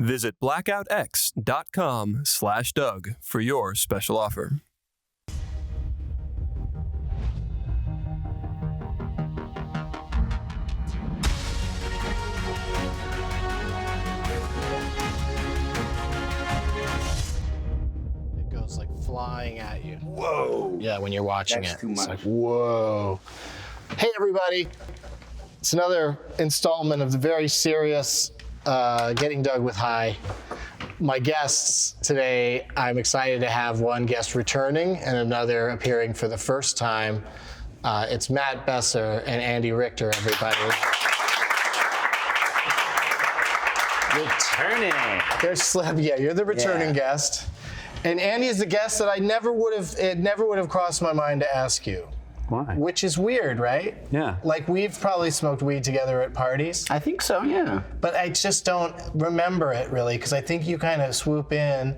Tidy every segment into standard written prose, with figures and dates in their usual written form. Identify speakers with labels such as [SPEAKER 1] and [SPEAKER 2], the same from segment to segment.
[SPEAKER 1] Visit blackoutx.com/Doug for your special offer.
[SPEAKER 2] It goes like flying at you.
[SPEAKER 3] Whoa.
[SPEAKER 2] Yeah, when you're watching
[SPEAKER 3] That's
[SPEAKER 2] it.
[SPEAKER 3] too
[SPEAKER 2] It's
[SPEAKER 3] much.
[SPEAKER 2] like, whoa. Hey, everybody. It's another installment of the very serious Getting Doug with High. My guests today, I'm excited to have one guest returning and another appearing for the first time. It's Matt Besser and Andy Richter, everybody.
[SPEAKER 4] Returning.
[SPEAKER 2] You're the returning guest. And Andy is the guest that it never would have crossed my mind to ask you.
[SPEAKER 4] Why?
[SPEAKER 2] Which is weird, right?
[SPEAKER 4] Yeah.
[SPEAKER 2] Like, we've probably smoked weed together at parties.
[SPEAKER 3] I think so, yeah.
[SPEAKER 2] But I just don't remember it really, because I think you kind of swoop in.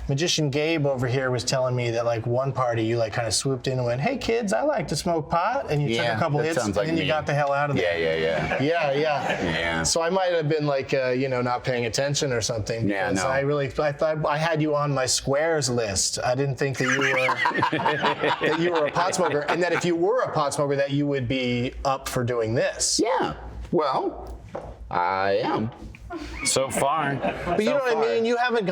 [SPEAKER 2] Magician Gabe over here was telling me that like one party you like kind of swooped in and went, "Hey kids, I like to smoke pot," and you took a couple hits and then you got the hell out of there.
[SPEAKER 3] Yeah.
[SPEAKER 2] Yeah. So I might have been like, not paying attention or something.
[SPEAKER 3] Yeah,
[SPEAKER 2] because
[SPEAKER 3] no.
[SPEAKER 2] I thought I had you on my squares list. I didn't think that you were that you were a pot smoker, and that if you were a pot smoker, that you would be up for doing this.
[SPEAKER 3] Yeah. Well, I am.
[SPEAKER 4] So far.
[SPEAKER 2] But you know what I mean? You haven't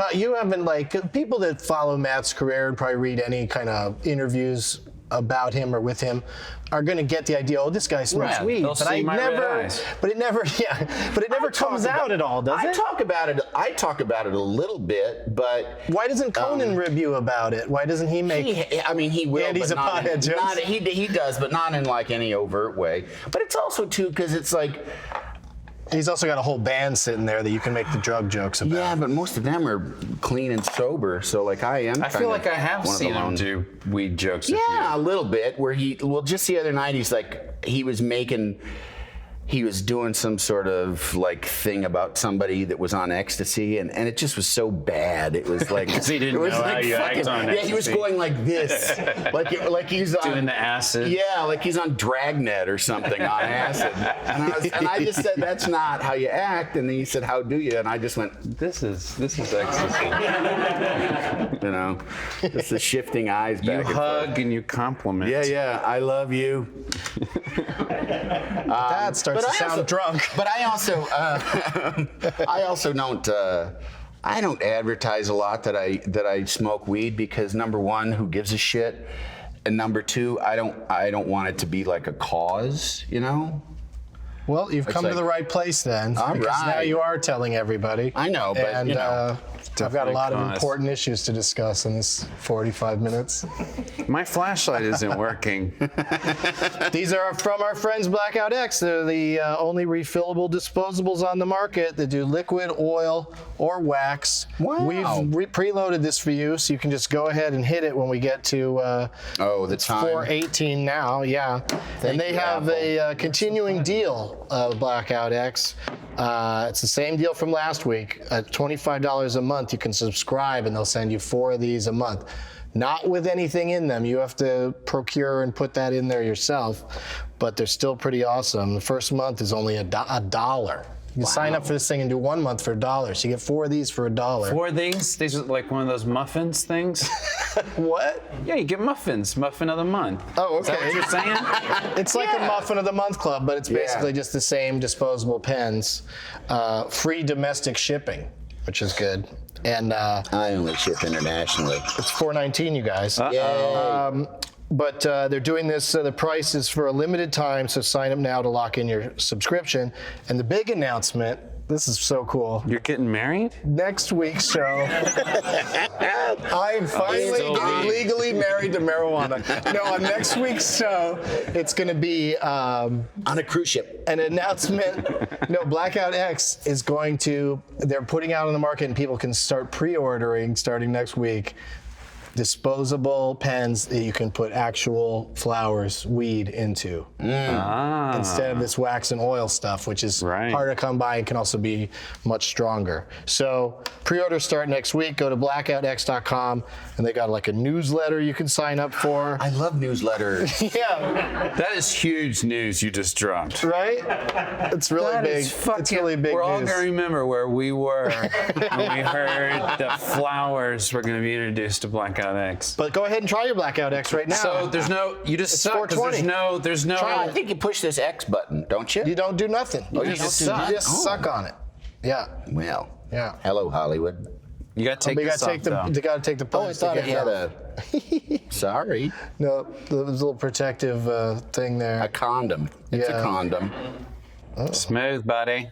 [SPEAKER 2] like, people that follow Matt's career and probably read any kind of interviews about him or with him are going to get the idea, this guy smokes
[SPEAKER 3] Yeah,
[SPEAKER 2] weed.
[SPEAKER 4] they'll
[SPEAKER 2] But
[SPEAKER 4] see my red eyes.
[SPEAKER 2] it never comes out at all, does it?
[SPEAKER 3] I talk about it a little bit, but
[SPEAKER 2] Why doesn't Conan rib you about it? Why doesn't he make...
[SPEAKER 3] he will.
[SPEAKER 2] Andy's
[SPEAKER 3] but
[SPEAKER 2] a
[SPEAKER 3] not
[SPEAKER 2] pothead
[SPEAKER 3] in,
[SPEAKER 2] jokes?
[SPEAKER 3] not, he does, but not in like any overt way. But it's also too because it's like,
[SPEAKER 2] He's also got a whole band sitting there that you can make the drug jokes about.
[SPEAKER 3] yeah, but most of them are clean and sober. So like I am.
[SPEAKER 4] I feel like I have
[SPEAKER 3] one of the
[SPEAKER 4] seen him
[SPEAKER 3] lone-
[SPEAKER 4] do weed jokes with
[SPEAKER 3] Yeah, a
[SPEAKER 4] you.
[SPEAKER 3] little bit. Where just the other night, he was doing some sort of like thing about somebody that was on ecstasy, and it just was so bad. It was like
[SPEAKER 4] 'Cause he didn't
[SPEAKER 3] it was
[SPEAKER 4] know how
[SPEAKER 3] like
[SPEAKER 4] you act on
[SPEAKER 3] yeah, he was
[SPEAKER 4] ecstasy.
[SPEAKER 3] going like this, like he's on,
[SPEAKER 4] Doing the acid.
[SPEAKER 3] Yeah, like he's on Dragnet or something on acid. And I just said, that's not how you act. And then he said, how do you? And I just went,
[SPEAKER 4] This is ecstasy.
[SPEAKER 3] just the shifting eyes back
[SPEAKER 4] You
[SPEAKER 3] and forth.
[SPEAKER 4] hug and you compliment.
[SPEAKER 3] Yeah, I love you.
[SPEAKER 2] That starts to sound drunk.
[SPEAKER 3] But I also don't. I don't advertise a lot that I smoke weed because number one, who gives a shit, and number two, I don't want it to be like a cause,
[SPEAKER 2] Well, you've come to
[SPEAKER 3] like-
[SPEAKER 2] the right place then.
[SPEAKER 3] All
[SPEAKER 2] because now
[SPEAKER 3] right.
[SPEAKER 2] you are telling everybody.
[SPEAKER 3] I know, but,
[SPEAKER 2] And I've got a
[SPEAKER 4] definitely
[SPEAKER 2] lot of
[SPEAKER 4] cause.
[SPEAKER 2] important issues to discuss in this 45 minutes.
[SPEAKER 4] My flashlight isn't working.
[SPEAKER 2] These are from our friends Blackout X. They're the only refillable disposables on the market that do liquid, oil, or wax.
[SPEAKER 3] Wow.
[SPEAKER 2] We've preloaded this for you, so you can just go ahead and hit it when we get to
[SPEAKER 3] the time.
[SPEAKER 2] 4:18 now, yeah. And they
[SPEAKER 3] you,
[SPEAKER 2] have
[SPEAKER 3] Apple.
[SPEAKER 2] a continuing deal of Blackout X. It's the same deal from last week. At $25 a month, you can subscribe, and they'll send you 4 of these a month. Not with anything in them. You have to procure and put that in there yourself, but they're still pretty awesome. The first month is only $1. You sign up for this thing and do 1 month for $1. So you get 4 of these for $1.
[SPEAKER 4] 4 of these? These are like one of those muffins things?
[SPEAKER 2] What?
[SPEAKER 4] Yeah, you get muffins. Muffin of the month.
[SPEAKER 2] Oh,
[SPEAKER 4] Is that
[SPEAKER 2] okay.
[SPEAKER 4] what you're saying?
[SPEAKER 2] It's like a Muffin of the Month Club, but it's basically just the same disposable pens. Free domestic shipping, which is good. And
[SPEAKER 3] I only ship internationally.
[SPEAKER 2] it's $4.19, you guys.
[SPEAKER 3] Yay.
[SPEAKER 2] But they're doing this, the price is for a limited time, so sign up now to lock in your subscription. And the big announcement, this is so cool.
[SPEAKER 4] You're getting married?
[SPEAKER 2] Next week's show, I'm finally
[SPEAKER 4] so
[SPEAKER 2] getting
[SPEAKER 4] weak.
[SPEAKER 2] legally married to marijuana. No, on next week's show, it's going to be
[SPEAKER 3] On a cruise ship.
[SPEAKER 2] an announcement. No, Blackout X is they're putting out on the market and people can start pre-ordering starting next week. disposable pens that you can put actual flowers, weed into. Instead of this wax and oil stuff, which is harder to come by and can also be much stronger. So pre-orders start next week. Go to blackoutx.com and they got like a newsletter you can sign up for.
[SPEAKER 3] I love newsletters.
[SPEAKER 2] Yeah.
[SPEAKER 4] That is huge news you just dropped.
[SPEAKER 2] Right? It's really
[SPEAKER 4] That
[SPEAKER 2] big.
[SPEAKER 4] is fucking,
[SPEAKER 2] it's really big
[SPEAKER 4] we're all
[SPEAKER 2] news.
[SPEAKER 4] gonna remember where we were when we heard that flowers were gonna be introduced to Blackout X.
[SPEAKER 2] But go ahead and try your Blackout X right now.
[SPEAKER 4] So there's no, you just
[SPEAKER 2] It's
[SPEAKER 4] suck 'cause
[SPEAKER 2] $4.20.
[SPEAKER 4] there's no.
[SPEAKER 3] I think you push this X button, don't you?
[SPEAKER 2] You don't do nothing.
[SPEAKER 3] Oh, you
[SPEAKER 2] just
[SPEAKER 3] just
[SPEAKER 2] suck.
[SPEAKER 3] suck.
[SPEAKER 2] You just
[SPEAKER 3] Oh.
[SPEAKER 2] suck on it. Yeah.
[SPEAKER 3] Well,
[SPEAKER 2] Yeah.
[SPEAKER 3] hello, Hollywood.
[SPEAKER 4] You gotta take
[SPEAKER 2] They
[SPEAKER 4] this
[SPEAKER 2] gotta
[SPEAKER 4] off,
[SPEAKER 2] take the.
[SPEAKER 4] though.
[SPEAKER 2] They gotta take the.
[SPEAKER 3] Oh, I
[SPEAKER 2] punch
[SPEAKER 3] thought
[SPEAKER 2] to
[SPEAKER 3] it
[SPEAKER 2] get
[SPEAKER 3] had
[SPEAKER 2] out.
[SPEAKER 3] a. Sorry,
[SPEAKER 2] No, there's a little protective thing there.
[SPEAKER 3] a condom. It's
[SPEAKER 2] Yeah.
[SPEAKER 3] a condom.
[SPEAKER 4] Smooth, buddy.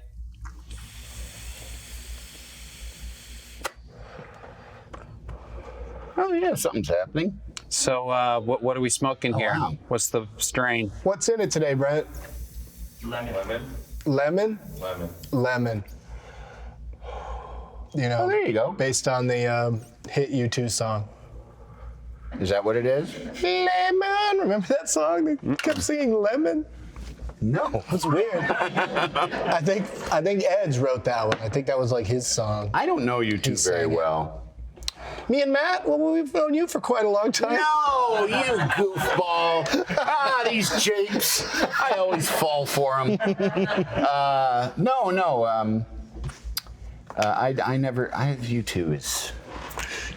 [SPEAKER 3] Oh yeah, something's happening.
[SPEAKER 4] So what are we smoking here?
[SPEAKER 3] wow.
[SPEAKER 4] What's the strain?
[SPEAKER 2] What's in it today, Brett?
[SPEAKER 5] Lemon.
[SPEAKER 2] Lemon?
[SPEAKER 5] Lemon.
[SPEAKER 2] Lemon. You know,
[SPEAKER 3] Oh, there you go.
[SPEAKER 2] based on the hit U2 song.
[SPEAKER 3] Is that what it is?
[SPEAKER 2] Lemon. Remember that song? They kept singing Lemon.
[SPEAKER 3] No.
[SPEAKER 2] It's weird. I think Edge wrote that one. I think that was like his song.
[SPEAKER 3] I don't know you two
[SPEAKER 2] He
[SPEAKER 3] very
[SPEAKER 2] sang it.
[SPEAKER 3] well.
[SPEAKER 2] Me and Matt, well, we've known you for quite a long time.
[SPEAKER 3] No, you goofball. These japes. I always fall for them. I never, I have you two as.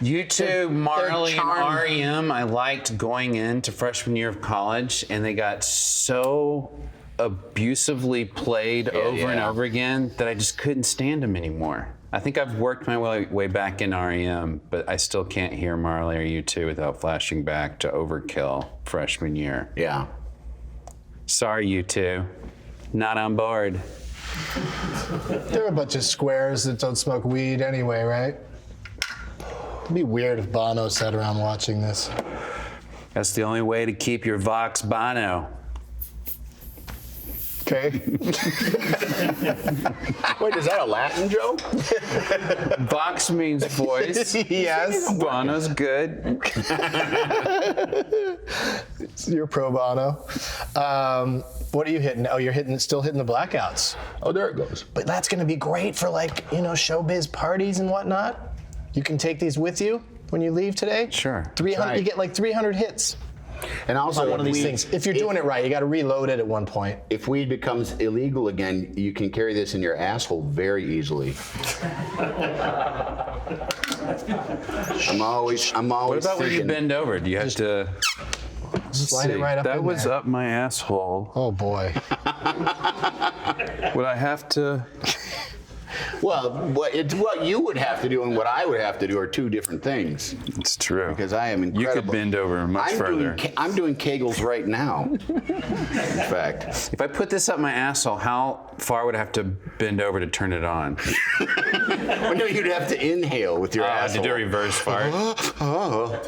[SPEAKER 4] U2, Marley, and
[SPEAKER 3] charming.
[SPEAKER 4] REM, I liked going into freshman year of college, and they got so abusively played over and
[SPEAKER 3] yeah.
[SPEAKER 4] over again that I just couldn't stand them anymore. I think I've worked my way back in REM, but I still can't hear Marley or U2 without flashing back to Overkill freshman year.
[SPEAKER 3] Yeah.
[SPEAKER 4] Sorry, U2. Not on board.
[SPEAKER 2] They're a bunch of squares that don't smoke weed anyway, right? It'd be weird if Bono sat around watching this.
[SPEAKER 4] That's the only way to keep your Vox Bono.
[SPEAKER 2] Okay.
[SPEAKER 3] Wait, is that a Latin joke?
[SPEAKER 4] Vox means voice.
[SPEAKER 2] Yes.
[SPEAKER 4] Bono's good.
[SPEAKER 2] You're pro Bono. What are you hitting? Oh, you're still hitting the blackouts.
[SPEAKER 3] Oh, there it goes.
[SPEAKER 2] But that's going to be great for showbiz parties and whatnot. You can take these with you when you leave today.
[SPEAKER 4] Sure.
[SPEAKER 2] 300.
[SPEAKER 3] Right.
[SPEAKER 2] You get like 300 hits
[SPEAKER 3] And also,
[SPEAKER 2] on one of these
[SPEAKER 3] weed-
[SPEAKER 2] things. If you're doing it right, you got to reload it at one point.
[SPEAKER 3] If weed becomes illegal again, you can carry this in your asshole very easily. I'm always
[SPEAKER 4] What about when you
[SPEAKER 3] thinking,
[SPEAKER 4] bend over? Do you have to
[SPEAKER 2] Slide it right up
[SPEAKER 1] that
[SPEAKER 2] in
[SPEAKER 1] was
[SPEAKER 2] there.
[SPEAKER 1] up my asshole.
[SPEAKER 2] Oh boy.
[SPEAKER 1] Would I have to?
[SPEAKER 3] Well, what you would have to do and what I would have to do are two different things.
[SPEAKER 1] It's true.
[SPEAKER 3] Because I am incredible.
[SPEAKER 1] You could bend over much further.
[SPEAKER 3] I'm doing Kegels right now. In fact.
[SPEAKER 4] If I put this up my asshole, how far would I have to bend over to turn it on?
[SPEAKER 3] Well, no, you'd have to inhale with your
[SPEAKER 4] To
[SPEAKER 3] asshole.
[SPEAKER 4] do a reverse fart.
[SPEAKER 3] Oh,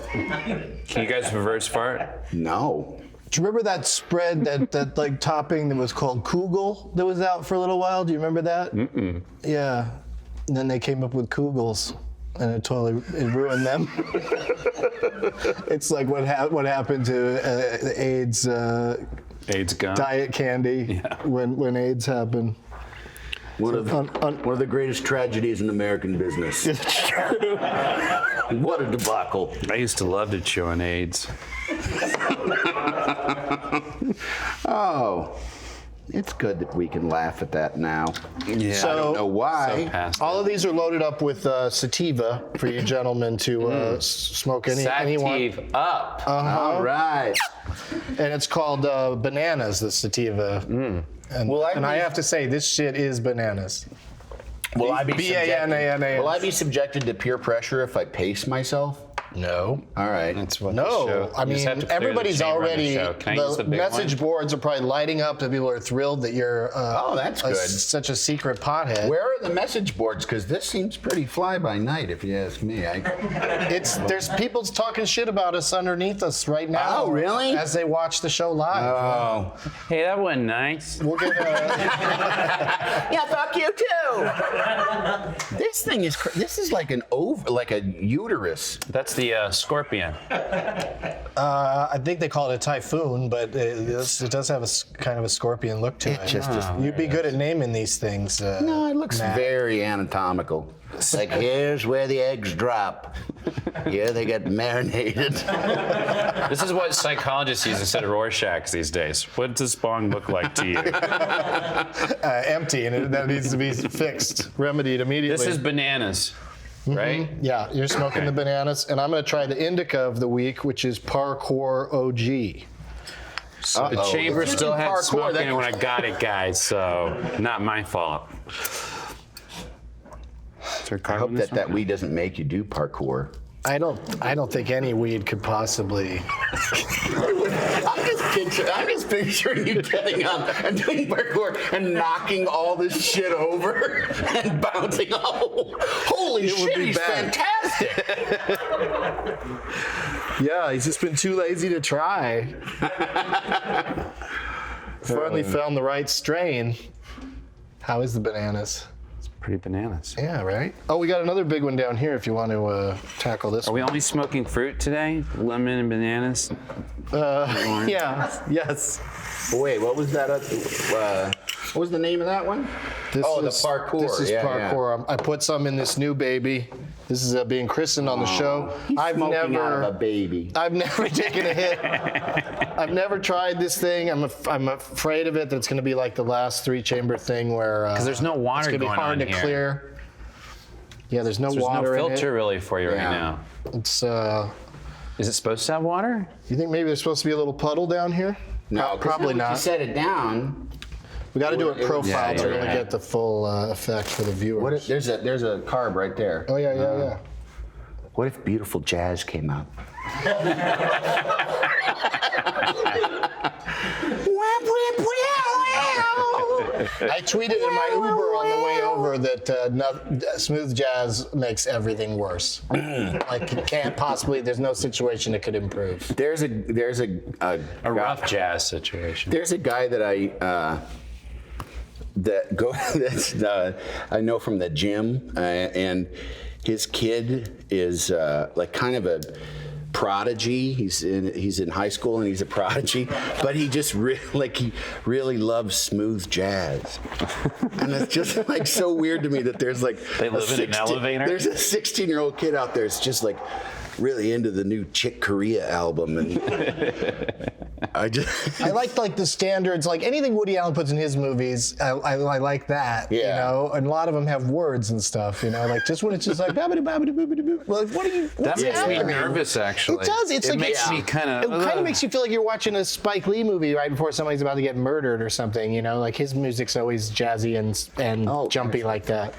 [SPEAKER 4] Can you guys reverse fart?
[SPEAKER 3] no.
[SPEAKER 2] Do you remember that spread, that like topping that was called Kugel that was out for a little while? Do you remember that? Mm-mm. Yeah. And then they came up with Kugels, and it ruined them. It's like what happened to the AIDS
[SPEAKER 4] AIDS gum.
[SPEAKER 2] diet candy when AIDS happened.
[SPEAKER 3] One of the greatest tragedies in American business. What a debacle.
[SPEAKER 4] I used to love to chew on AIDS.
[SPEAKER 3] Oh, it's good that we can laugh at that now.
[SPEAKER 4] Yeah.
[SPEAKER 2] So-
[SPEAKER 3] I don't know why.
[SPEAKER 4] Past
[SPEAKER 2] All of these are loaded up with sativa for you gentlemen to smoke anyone.
[SPEAKER 4] Sativ up.
[SPEAKER 3] All right.
[SPEAKER 2] And it's called bananas, the sativa. And,
[SPEAKER 3] Will I
[SPEAKER 2] and I
[SPEAKER 3] be-
[SPEAKER 2] have to say, this shit is bananas.
[SPEAKER 3] Will I be
[SPEAKER 2] B-A-N-A-N-A-S.
[SPEAKER 3] Will I be subjected to peer pressure if I pace myself?
[SPEAKER 2] No.
[SPEAKER 3] All right.
[SPEAKER 4] That's what
[SPEAKER 2] No,
[SPEAKER 4] the show.
[SPEAKER 2] I
[SPEAKER 4] You just
[SPEAKER 2] mean,
[SPEAKER 4] have to clear the
[SPEAKER 2] everybody's
[SPEAKER 4] chamber on the
[SPEAKER 2] already,
[SPEAKER 4] show. Can I use
[SPEAKER 2] the
[SPEAKER 4] big
[SPEAKER 2] message
[SPEAKER 4] one?
[SPEAKER 2] boards are probably lighting up that people are thrilled that you're
[SPEAKER 3] Oh, that's good.
[SPEAKER 2] such a secret pothead.
[SPEAKER 3] Where are the message boards? Because this seems pretty fly by night, if you ask me.
[SPEAKER 2] There's people talking shit about us underneath us right now.
[SPEAKER 3] Oh, really?
[SPEAKER 2] As they watch the show live.
[SPEAKER 3] Oh.
[SPEAKER 4] Hey, that wasn't nice.
[SPEAKER 2] We'll get
[SPEAKER 3] Yeah, fuck you too. This thing is. This is like an like a uterus.
[SPEAKER 4] That's the the scorpion?
[SPEAKER 2] I think they call it a typhoon, but it does have kind of a scorpion look to it. You'd be good at naming these things.
[SPEAKER 3] No, it looks
[SPEAKER 2] Matt.
[SPEAKER 3] very anatomical. Like, here's where the eggs drop. Here they get marinated.
[SPEAKER 4] This is what psychologists use instead of Rorschachs these days. What does Bong look like to you?
[SPEAKER 2] Empty, and that needs to be fixed, remedied immediately.
[SPEAKER 4] This is bananas, right?
[SPEAKER 2] Yeah, you're smoking the bananas, and I'm going to try the indica of the week, which is Parkour OG.
[SPEAKER 4] The chamber
[SPEAKER 3] If you
[SPEAKER 4] still
[SPEAKER 3] do
[SPEAKER 4] had
[SPEAKER 3] parkour,
[SPEAKER 4] smoke
[SPEAKER 3] that-
[SPEAKER 4] in it when I got it, guys, so not my fault.
[SPEAKER 3] I hope that weed doesn't make you do parkour.
[SPEAKER 2] I don't think any weed could possibly.
[SPEAKER 3] I'm just picturing you getting up and doing parkour and knocking all this shit over and bouncing off. Holy
[SPEAKER 2] It would
[SPEAKER 3] shit,
[SPEAKER 2] be
[SPEAKER 3] he's
[SPEAKER 2] bad.
[SPEAKER 3] fantastic.
[SPEAKER 2] Yeah, he's just been too lazy to try. Finally found the right strain. How is the bananas?
[SPEAKER 4] Pretty bananas.
[SPEAKER 2] Yeah, right? Oh, we got another big one down here if you want to tackle this
[SPEAKER 4] Are we
[SPEAKER 2] one.
[SPEAKER 4] only smoking fruit today? Lemon and bananas?
[SPEAKER 2] Yeah, yes.
[SPEAKER 3] Wait, what was that? What was the name of that one?
[SPEAKER 2] This
[SPEAKER 3] Oh, the
[SPEAKER 2] is,
[SPEAKER 3] parkour.
[SPEAKER 2] This is
[SPEAKER 3] Yeah,
[SPEAKER 2] parkour. I put some in this new baby. This is being christened on the show.
[SPEAKER 3] He's smoking out of a baby.
[SPEAKER 2] I've never taken a hit. I've never tried this thing. I'm afraid of it that it's going to be like the last 3-chamber thing where
[SPEAKER 4] Because there's no water
[SPEAKER 2] it's going to be
[SPEAKER 4] going
[SPEAKER 2] hard
[SPEAKER 4] on
[SPEAKER 2] to
[SPEAKER 4] here.
[SPEAKER 2] clear. Yeah, there's no
[SPEAKER 4] There's
[SPEAKER 2] water
[SPEAKER 4] no
[SPEAKER 2] in
[SPEAKER 4] filter
[SPEAKER 2] it.
[SPEAKER 4] really for you right
[SPEAKER 3] Yeah.
[SPEAKER 4] now.
[SPEAKER 2] It's
[SPEAKER 4] Is it supposed to have water?
[SPEAKER 2] you think maybe there's supposed to be a little puddle down here?
[SPEAKER 3] No, 'cause
[SPEAKER 2] probably
[SPEAKER 3] if you
[SPEAKER 2] not.
[SPEAKER 3] set it down.
[SPEAKER 2] We got to do it profile
[SPEAKER 4] Yeah,
[SPEAKER 2] to
[SPEAKER 4] you're
[SPEAKER 2] really
[SPEAKER 4] right.
[SPEAKER 2] get the full effect for the viewers.
[SPEAKER 3] What if, there's a carb right there.
[SPEAKER 2] Oh yeah.
[SPEAKER 3] What if beautiful jazz came out?
[SPEAKER 2] I tweeted in my Uber on the way over that smooth jazz makes everything worse. Like it can't possibly. There's no situation it could improve.
[SPEAKER 3] There's a
[SPEAKER 4] A rough jazz situation.
[SPEAKER 3] There's a guy that I know from the gym, and his kid is like kind of a prodigy. He's in high school and he's a prodigy, but he just really loves smooth jazz, and it's just like so weird to me that there's like
[SPEAKER 4] They live in an elevator?
[SPEAKER 3] There's a 16-year-old kid out there that's just like really into the new Chick Corea album, and I
[SPEAKER 2] like the standards, like anything Woody Allen puts in his movies. I like that. You
[SPEAKER 3] Yeah.
[SPEAKER 2] know, and a lot of them have words and stuff. You know, like just when it's just like babbity babbity boobity boo. Well, what are you?
[SPEAKER 4] That
[SPEAKER 2] What's
[SPEAKER 4] makes me
[SPEAKER 2] happening?
[SPEAKER 4] nervous, actually.
[SPEAKER 2] It does. It's
[SPEAKER 4] it
[SPEAKER 2] like
[SPEAKER 4] makes me kind
[SPEAKER 2] It
[SPEAKER 4] of.
[SPEAKER 2] kind of makes you feel like you're watching a Spike Lee movie right before somebody's about to get murdered or something. You know, like his music's always jazzy and jumpy like that.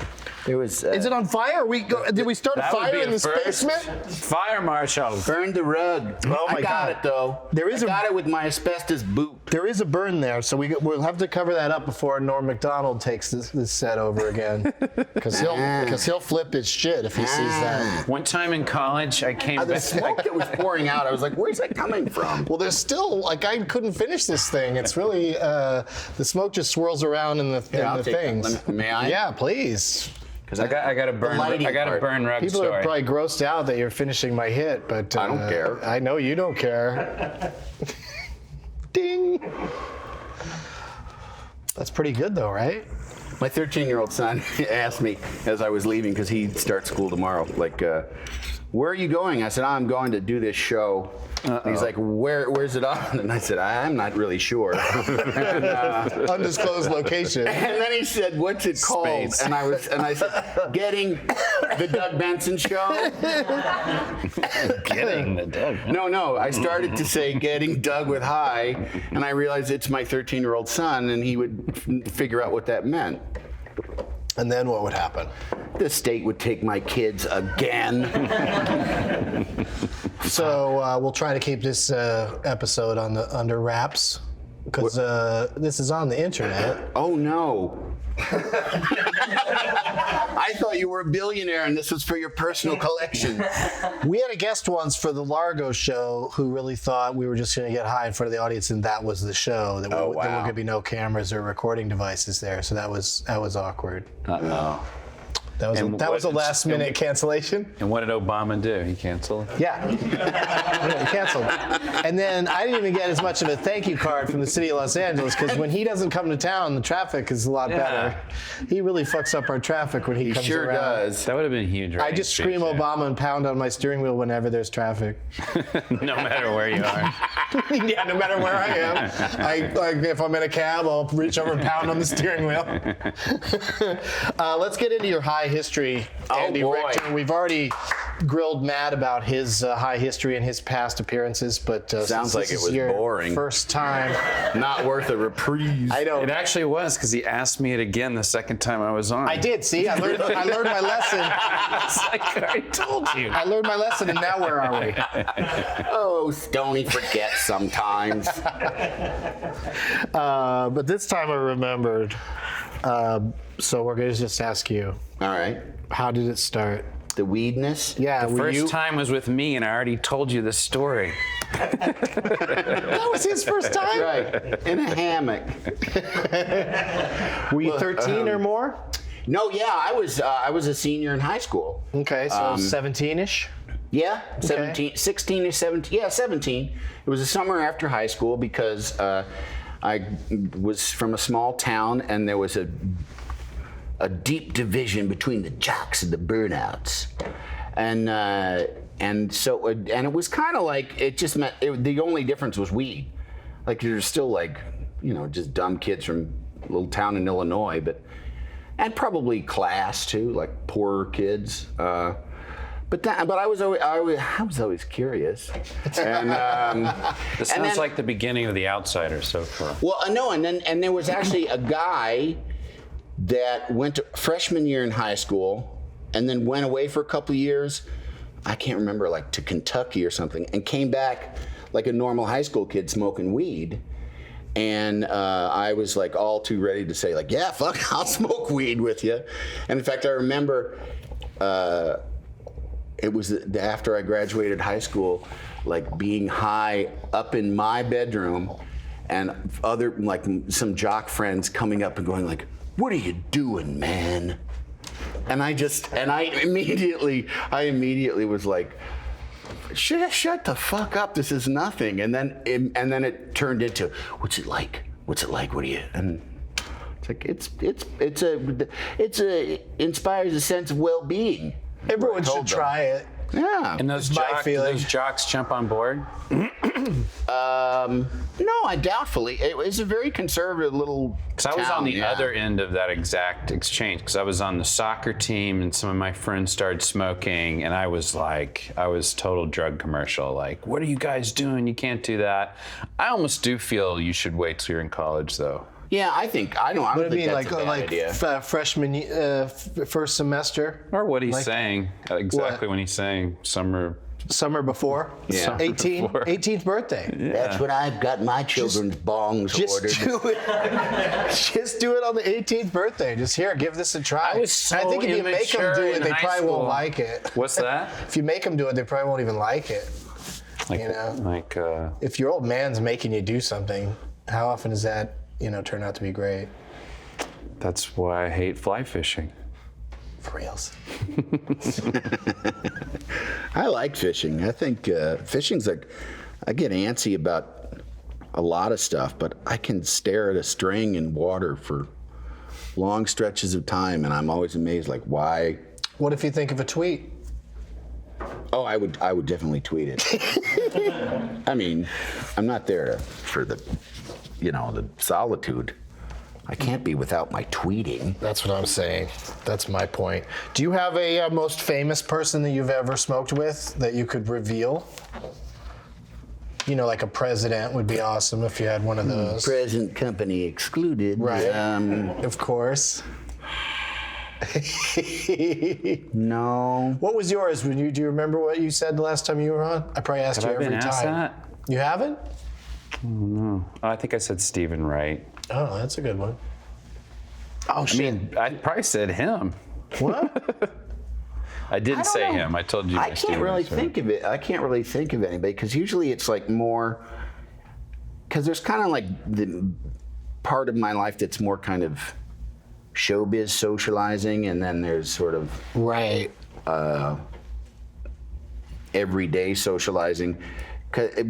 [SPEAKER 3] There was.
[SPEAKER 2] Is it on fire? Did we start a
[SPEAKER 4] That would
[SPEAKER 2] fire
[SPEAKER 4] be
[SPEAKER 2] in
[SPEAKER 4] a
[SPEAKER 2] this
[SPEAKER 4] first.
[SPEAKER 2] basement?
[SPEAKER 4] Fire marshal.
[SPEAKER 3] Burned the rug.
[SPEAKER 2] Oh my
[SPEAKER 3] I got
[SPEAKER 2] God.
[SPEAKER 3] it though.
[SPEAKER 2] There is
[SPEAKER 3] I
[SPEAKER 2] a-
[SPEAKER 3] got it with my asbestos boot.
[SPEAKER 2] There is a burn there, so we'll have to cover that up before Norm Macdonald takes this set over again, because he'll flip his shit if he sees that.
[SPEAKER 4] One time in college, I came
[SPEAKER 3] The
[SPEAKER 4] back.
[SPEAKER 3] smoke that was pouring out, I was like, "Where's that coming from?"
[SPEAKER 2] Well, there's still like I couldn't finish this thing. It's really the smoke just swirls around in the
[SPEAKER 3] I'll take that.
[SPEAKER 2] things.
[SPEAKER 3] May I?
[SPEAKER 2] Yeah, please.
[SPEAKER 4] I got a burn.
[SPEAKER 3] lighting
[SPEAKER 4] I got a
[SPEAKER 3] part.
[SPEAKER 4] burn rug
[SPEAKER 2] People
[SPEAKER 4] story.
[SPEAKER 2] are probably grossed out that you're finishing my hit, but
[SPEAKER 3] I don't care.
[SPEAKER 2] I know you don't care. Ding. That's pretty good though, right?
[SPEAKER 3] My 13-year-old son asked me as I was leaving because he starts school tomorrow. Like, where are you going? I said, I'm going to do this show. And he's like, where's it on? And I said, I'm not really sure.
[SPEAKER 2] Undisclosed location.
[SPEAKER 3] And then he said, "What's it called?"
[SPEAKER 4] Space.
[SPEAKER 3] And I said, "Getting the Doug Benson Show."
[SPEAKER 4] Getting the dead.
[SPEAKER 3] No. I started to say "Getting Doug with High," and I realized it's my 13-year-old son, and he would figure out what that meant.
[SPEAKER 2] And then what would happen?
[SPEAKER 3] The state would take my kids again.
[SPEAKER 2] So we'll try to keep this episode under wraps because this is on the internet.
[SPEAKER 3] Oh no. I thought you were a billionaire and this was for your personal collection.
[SPEAKER 2] We had a guest once for the Largo show who really thought we were just going to get high in front of the audience and that was the show. That there were going to be no cameras or recording devices there. So that was awkward.
[SPEAKER 4] Uh-oh.
[SPEAKER 2] That was
[SPEAKER 4] And
[SPEAKER 2] that was a
[SPEAKER 4] what-
[SPEAKER 2] last minute cancellation.
[SPEAKER 4] And what did Obama do? He canceled?
[SPEAKER 2] Yeah. Yeah, canceled. And then I didn't even get as much of a thank you card from the city of Los Angeles because when he doesn't come to town, the traffic is a lot better. He really fucks up our traffic when he comes
[SPEAKER 3] Sure
[SPEAKER 2] around.
[SPEAKER 3] does.
[SPEAKER 4] That would have been huge.
[SPEAKER 2] I just scream Obama and pound on my steering wheel whenever there's traffic.
[SPEAKER 4] No matter where you are.
[SPEAKER 2] Yeah, no matter where I am. If I'm in a cab, I'll reach over and pound on the steering wheel. Let's get into your high history, Andy
[SPEAKER 3] boy.
[SPEAKER 2] Richter. We've already grilled Matt about his high history and his past appearances, but
[SPEAKER 3] Sounds
[SPEAKER 2] since
[SPEAKER 3] like
[SPEAKER 2] this
[SPEAKER 3] it
[SPEAKER 2] is
[SPEAKER 3] was
[SPEAKER 2] your
[SPEAKER 3] boring.
[SPEAKER 2] first time,
[SPEAKER 3] Not worth a reprise.
[SPEAKER 2] I don't.
[SPEAKER 4] It actually was because he asked me it again the second time I was on.
[SPEAKER 2] I did. See, I learned my lesson.
[SPEAKER 4] It's like I told you.
[SPEAKER 2] I learned my lesson, and now where are we?
[SPEAKER 3] Oh, Stoney forgets sometimes.
[SPEAKER 2] But this time I remembered. So we're going to just ask you,
[SPEAKER 3] All right.
[SPEAKER 2] how did it start?
[SPEAKER 3] The weedness?
[SPEAKER 2] Yeah,
[SPEAKER 4] The first time was with me, and I already told you this story.
[SPEAKER 2] That was his first time?
[SPEAKER 3] Right. In a hammock.
[SPEAKER 2] Were you 13 or more?
[SPEAKER 3] No, yeah, I was a senior in high school.
[SPEAKER 2] Okay, so 17-ish?
[SPEAKER 3] Yeah, 17, 16 or 17. Yeah, 17. It was the summer after high school because I was from a small town and there was a deep division between the jocks and the burnouts. And so it was kind of like it just meant the only difference was weed. Like there's still like, just dumb kids from a little town in Illinois, and probably class too, like poorer kids. But I was always curious. And
[SPEAKER 4] This sounds like the beginning of The Outsider so far.
[SPEAKER 3] well, no, and there was actually a guy that went to freshman year in high school and then went away for a couple of years. I can't remember, like to Kentucky or something, and came back like a normal high school kid smoking weed. And I was like all too ready to say like, yeah, fuck, I'll smoke weed with you. And in fact, I remember it was after I graduated high school, like being high up in my bedroom and other, like some jock friends coming up and going like, what are you doing, man? And I immediately was like, shut the fuck up. This is nothing. And then it turned into, what's it like? What's it like? What do you? And it's like it's inspires a sense of well-being.
[SPEAKER 2] Everyone should try it.
[SPEAKER 3] Yeah.
[SPEAKER 4] And those
[SPEAKER 2] my feeling.
[SPEAKER 4] jocks jump on board?
[SPEAKER 3] No, I doubtfully. It was a very conservative little.
[SPEAKER 4] Because I was
[SPEAKER 3] town,
[SPEAKER 4] on the
[SPEAKER 3] yeah.
[SPEAKER 4] other end of that exact exchange. Because I was on the soccer team, and some of my friends started smoking, and I was total drug commercial. Like, what are you guys doing? You can't do that. I almost do feel you should wait till you're in college, though.
[SPEAKER 3] Yeah, I don't
[SPEAKER 2] What do you
[SPEAKER 3] think
[SPEAKER 2] mean,
[SPEAKER 3] that's a bad idea.
[SPEAKER 2] freshman first semester?
[SPEAKER 4] Or what he's
[SPEAKER 2] Like-
[SPEAKER 4] saying. Exactly when he's saying summer.
[SPEAKER 2] Summer before?
[SPEAKER 3] Yeah.
[SPEAKER 2] 18th birthday.
[SPEAKER 3] That's what I've got my children's bongs ordered.
[SPEAKER 2] Just do it on the 18th birthday. Just here, give this a try.
[SPEAKER 4] I was so
[SPEAKER 2] I think if you make them
[SPEAKER 4] immature
[SPEAKER 2] do it,
[SPEAKER 4] in
[SPEAKER 2] they
[SPEAKER 4] high
[SPEAKER 2] probably
[SPEAKER 4] school.
[SPEAKER 2] won't like it.
[SPEAKER 4] What's that?
[SPEAKER 2] If you make them do it, they probably won't even like it.
[SPEAKER 4] Like,
[SPEAKER 2] You know?
[SPEAKER 4] like
[SPEAKER 2] If your old man's making you do something, how often does that, turn out to be great?
[SPEAKER 4] that's why I hate fly fishing.
[SPEAKER 2] For reals.
[SPEAKER 3] I like fishing. I think fishing's like, I get antsy about a lot of stuff, but I can stare at a string in water for long stretches of time, and I'm always amazed, like, why?
[SPEAKER 2] What if you think of a tweet?
[SPEAKER 3] Oh, I would definitely tweet it. I mean, I'm not there for the solitude. I can't be without my tweeting.
[SPEAKER 2] That's what I'm saying. That's my point. Do you have a most famous person that you've ever smoked with that you could reveal? Like a president would be awesome if you had one of those.
[SPEAKER 3] Present company excluded.
[SPEAKER 2] Right. Of course.
[SPEAKER 3] No.
[SPEAKER 2] What was yours? Do you remember what you said the last time you were on? I probably asked
[SPEAKER 4] Have
[SPEAKER 2] you
[SPEAKER 4] I
[SPEAKER 2] every
[SPEAKER 4] been
[SPEAKER 2] time.
[SPEAKER 4] asked that?
[SPEAKER 2] You haven't?
[SPEAKER 4] Oh, I think I said Stephen Wright.
[SPEAKER 2] Oh, that's a good one. Oh
[SPEAKER 4] I
[SPEAKER 2] shit!
[SPEAKER 4] mean, I probably said him.
[SPEAKER 2] What?
[SPEAKER 4] I didn't say
[SPEAKER 3] know.
[SPEAKER 4] him. I told you.
[SPEAKER 3] I can't really think of it. I can't really think of anybody because usually it's like more. Because there's kind of like the part of my life that's more kind of showbiz socializing, and then there's sort of
[SPEAKER 2] Right.
[SPEAKER 3] everyday socializing,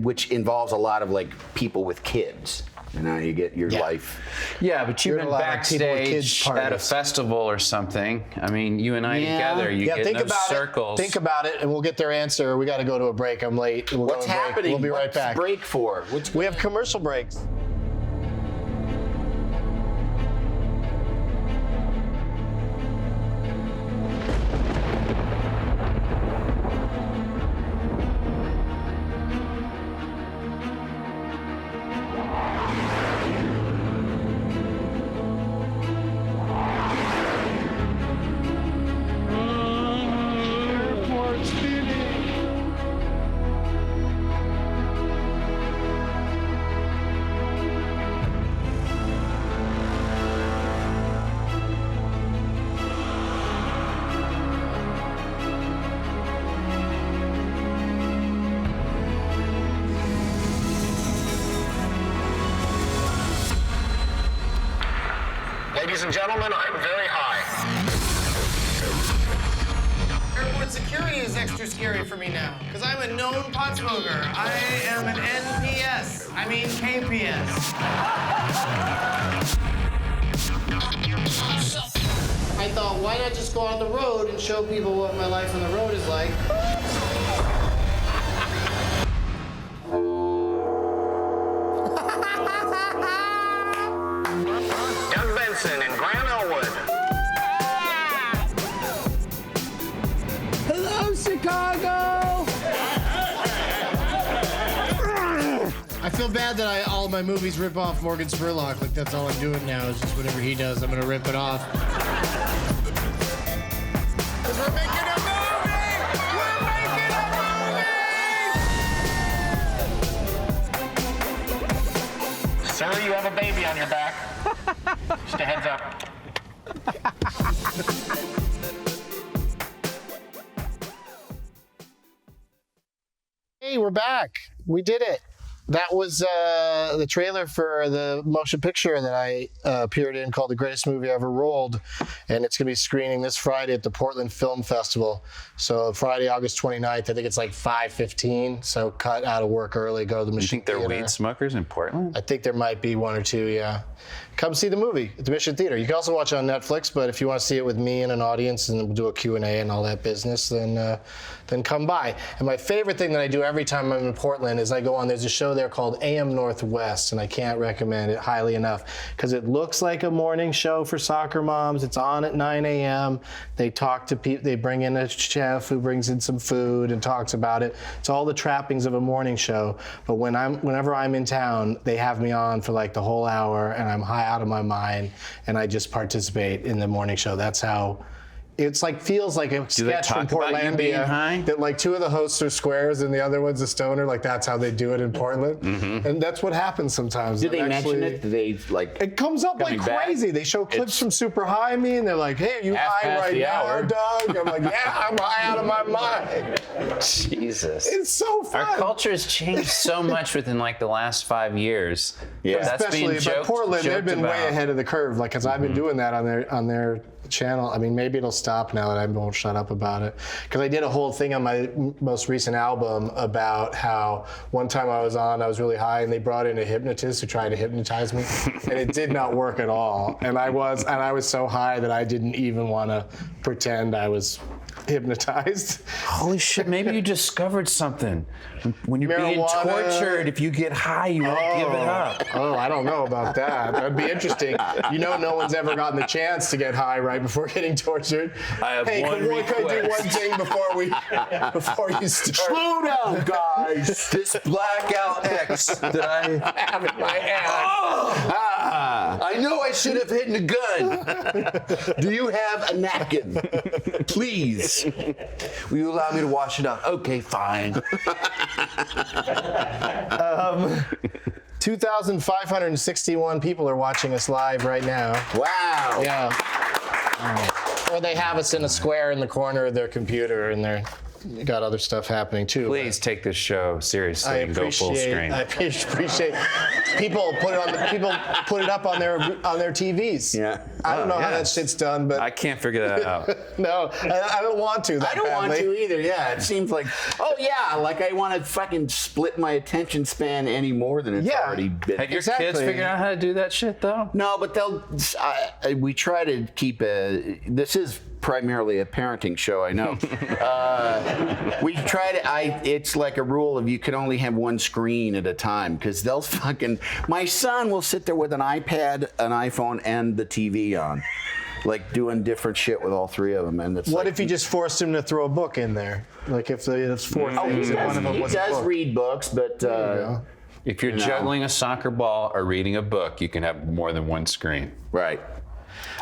[SPEAKER 3] which involves a lot of like people with kids. You know, you get your life.
[SPEAKER 4] Yeah, but you've
[SPEAKER 2] You're
[SPEAKER 4] been
[SPEAKER 2] a lot of people with kids
[SPEAKER 4] backstage at a
[SPEAKER 2] parties.
[SPEAKER 4] festival or something. I mean, you and I
[SPEAKER 3] Yeah.
[SPEAKER 4] together, you
[SPEAKER 2] Yeah,
[SPEAKER 4] get
[SPEAKER 2] think
[SPEAKER 4] in those
[SPEAKER 2] about
[SPEAKER 4] circles.
[SPEAKER 2] it. Think about it, and we'll get their answer. We got to go to a break. I'm late. We'll go
[SPEAKER 3] What's
[SPEAKER 2] to a break.
[SPEAKER 3] happening?
[SPEAKER 2] We'll be right
[SPEAKER 3] What's
[SPEAKER 2] back.
[SPEAKER 3] break for?
[SPEAKER 2] We have commercial breaks.
[SPEAKER 6] Ladies and gentlemen, I'm very high.
[SPEAKER 7] Airport security is extra scary for me now, because I'm a known pot smoker. I am an NPS. I mean KPS. I thought, why not just go on the road and show people what my life on the road is like?
[SPEAKER 6] Doug Benson in Grand Elwood.
[SPEAKER 7] Hello, Chicago! I feel bad that all my movies rip off Morgan Spurlock. Like, that's all I'm doing now is just whatever he does, I'm gonna rip it off. 'Cause we're making a movie! We're making a movie!
[SPEAKER 6] Sir, you have a baby on your back. Just a heads up.
[SPEAKER 2] Hey, we're back. We did it. That was the trailer for the motion picture that I appeared in called The Greatest Movie Ever Rolled. And it's going to be screening this Friday at the Portland Film Festival. So Friday, August 29th, I think it's like 5:15. So cut out of work early, go to the
[SPEAKER 4] You
[SPEAKER 2] Mission
[SPEAKER 4] think they're
[SPEAKER 2] Theater.
[SPEAKER 4] weed smokers in Portland?
[SPEAKER 2] I think there might be one or two, yeah. Come see the movie at the Mission Theater. You can also watch it on Netflix, but if you want to see it with me and an audience and we'll do a Q&A and all that business, then come by. And my favorite thing that I do every time I'm in Portland is I go on, there's a show there called AM Northwest, and I can't recommend it highly enough because it looks like a morning show for soccer moms. It's on at 9 a.m. They talk to people, they bring in a chef who brings in some food and talks about it. It's all the trappings of a morning show, but whenever I'm in town, they have me on for like the whole hour and I'm high out of my mind and I just participate in the morning show. That's how it's like, feels like a
[SPEAKER 4] they
[SPEAKER 2] sketch from
[SPEAKER 4] talk about you being high?
[SPEAKER 2] Portlandia that like two of the hosts are squares and the other one's a stoner. Like that's how they do it in Portland. And that's what happens sometimes.
[SPEAKER 3] Did they
[SPEAKER 2] I'm
[SPEAKER 3] mention
[SPEAKER 2] actually-
[SPEAKER 3] it? Did they like?
[SPEAKER 2] It comes up like
[SPEAKER 3] Coming back?
[SPEAKER 2] crazy. They show clips from Super High Me and they're like, hey, are you
[SPEAKER 3] Half
[SPEAKER 2] high
[SPEAKER 3] past
[SPEAKER 2] right
[SPEAKER 3] the
[SPEAKER 2] now,
[SPEAKER 3] hour.
[SPEAKER 2] Doug? I'm like, yeah, I'm high out of my mind.
[SPEAKER 4] Jesus.
[SPEAKER 2] It's so fun.
[SPEAKER 4] Our culture has changed so much within like the last 5 years.
[SPEAKER 3] Yeah.
[SPEAKER 4] That's
[SPEAKER 2] Especially,
[SPEAKER 4] being
[SPEAKER 2] but
[SPEAKER 4] joked,
[SPEAKER 2] Portland, they've
[SPEAKER 4] joked
[SPEAKER 2] been way
[SPEAKER 4] about.
[SPEAKER 2] ahead of the curve. Like, cause I've been doing that on their channel. I mean, maybe it'll stop now that I won't shut up about it. Cause I did a whole thing on my most recent album about how one time I was really high and they brought in a hypnotist who tried to hypnotize me and it did not work at all. And I was so high that I didn't even want to pretend I was hypnotized.
[SPEAKER 4] Holy shit, maybe you discovered something. When you're being
[SPEAKER 2] Marijuana.
[SPEAKER 4] tortured, if you get high, you won't give it up.
[SPEAKER 2] Oh, I don't know about that. That'd be interesting. You know, no one's ever gotten the chance to get high right before getting tortured.
[SPEAKER 4] I have
[SPEAKER 2] hey,
[SPEAKER 4] one
[SPEAKER 2] can I do one
[SPEAKER 4] request.
[SPEAKER 2] thing before you start?
[SPEAKER 3] Slow down, guys.
[SPEAKER 4] This blackout X that I
[SPEAKER 2] have in my hand.
[SPEAKER 3] I know I should have hit a gun. Do you have a napkin? Please.
[SPEAKER 4] will you allow me to wash it up? Okay, fine.
[SPEAKER 2] 2,561 people are watching us live right now.
[SPEAKER 3] Wow.
[SPEAKER 2] Yeah. Or they have us in a square in the corner of their computer and they're got other stuff happening too.
[SPEAKER 4] Please take this show seriously and go full screen.
[SPEAKER 2] I appreciate people put it up on their TVs.
[SPEAKER 3] Yeah.
[SPEAKER 2] I don't know how that
[SPEAKER 4] yes.
[SPEAKER 2] shit's done, but
[SPEAKER 4] I can't figure that out.
[SPEAKER 2] no, I don't want to.
[SPEAKER 3] I don't want to either. Yeah, it seems like, oh yeah, like I want to fucking split my attention span any more than it's already been.
[SPEAKER 4] Have your
[SPEAKER 2] Exactly.
[SPEAKER 4] kids figured out how to do that shit though?
[SPEAKER 3] No, but we try to keep this is primarily a parenting show, I know. We try to, it's like a rule of you can only have one screen at a time, because they'll fucking, my son will sit there with an iPad, an iPhone, and the TV on, like doing different shit with all three of them. And it's
[SPEAKER 2] What
[SPEAKER 3] like,
[SPEAKER 2] if you just forced him to throw a book in there? Like if there's four things and one of them
[SPEAKER 3] he
[SPEAKER 2] was a
[SPEAKER 3] does
[SPEAKER 2] book.
[SPEAKER 3] read books, but
[SPEAKER 4] If you're juggling a soccer ball or reading a book, you can have more than one screen.
[SPEAKER 3] right.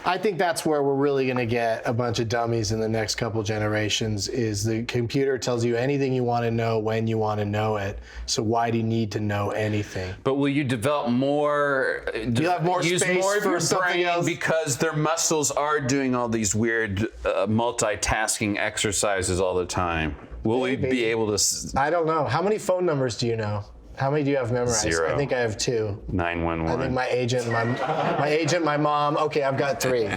[SPEAKER 2] I think that's where we're really going to get a bunch of dummies in the next couple generations. Is the computer tells you anything you want to know when you want to know it. So why do you need to know anything?
[SPEAKER 4] But will you develop more?
[SPEAKER 2] You'll have more
[SPEAKER 4] use
[SPEAKER 2] space
[SPEAKER 4] more of
[SPEAKER 2] for
[SPEAKER 4] your
[SPEAKER 2] something
[SPEAKER 4] brain
[SPEAKER 2] else?
[SPEAKER 4] because their muscles are doing all these weird multitasking exercises all the time. Will we
[SPEAKER 2] Maybe.
[SPEAKER 4] be able to?
[SPEAKER 2] I don't know. How many phone numbers do you know? How many do you have memorized?
[SPEAKER 4] 0.
[SPEAKER 2] I think I have 2.
[SPEAKER 4] 911.
[SPEAKER 2] I think my agent, my mom. Okay, I've got 3.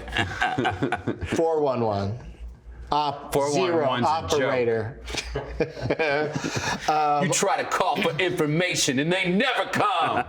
[SPEAKER 2] 411. 0
[SPEAKER 4] 411's a
[SPEAKER 2] operator.
[SPEAKER 4] you try to call for information and they never come.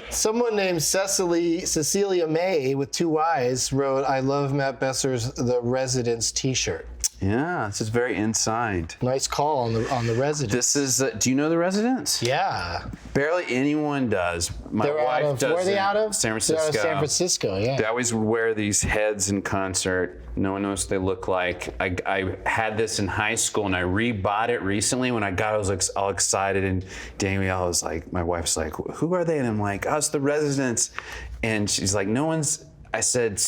[SPEAKER 2] Someone named Cecilia May with 2 Y's wrote, "I love Matt Besser's The Residence T-shirt."
[SPEAKER 4] Yeah, this is very inside.
[SPEAKER 2] Nice call on the Residence.
[SPEAKER 4] This is. Do you know the Residents?
[SPEAKER 2] Yeah.
[SPEAKER 4] Barely anyone does. My
[SPEAKER 2] They're
[SPEAKER 4] wife
[SPEAKER 2] out of,
[SPEAKER 4] does.
[SPEAKER 2] where are they out of?
[SPEAKER 4] San
[SPEAKER 2] They're
[SPEAKER 4] Francisco.
[SPEAKER 2] out of San Francisco, yeah.
[SPEAKER 4] They always wear these heads in concert. No one knows what they look like. I had this in high school and I rebought it recently. When I got it, I was like all excited, and Danielle was like, my wife's like, who are they? And I'm like, oh, it's the Residents. And she's like, no one's. I said,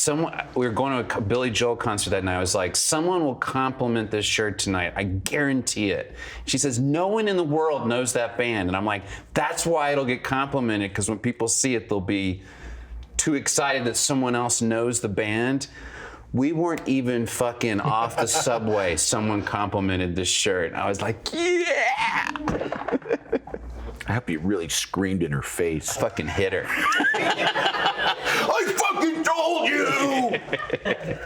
[SPEAKER 4] we were going to a Billy Joel concert that night. I was like, someone will compliment this shirt tonight. I guarantee it. She says, no one in the world knows that band. And I'm like, that's why it'll get complimented, because when people see it, they'll be too excited that someone else knows the band. We weren't even fucking off the subway. Someone complimented this shirt. I was like, yeah!
[SPEAKER 3] I hope you really screamed in her face.
[SPEAKER 4] Fucking hit her.
[SPEAKER 3] I fucking told you!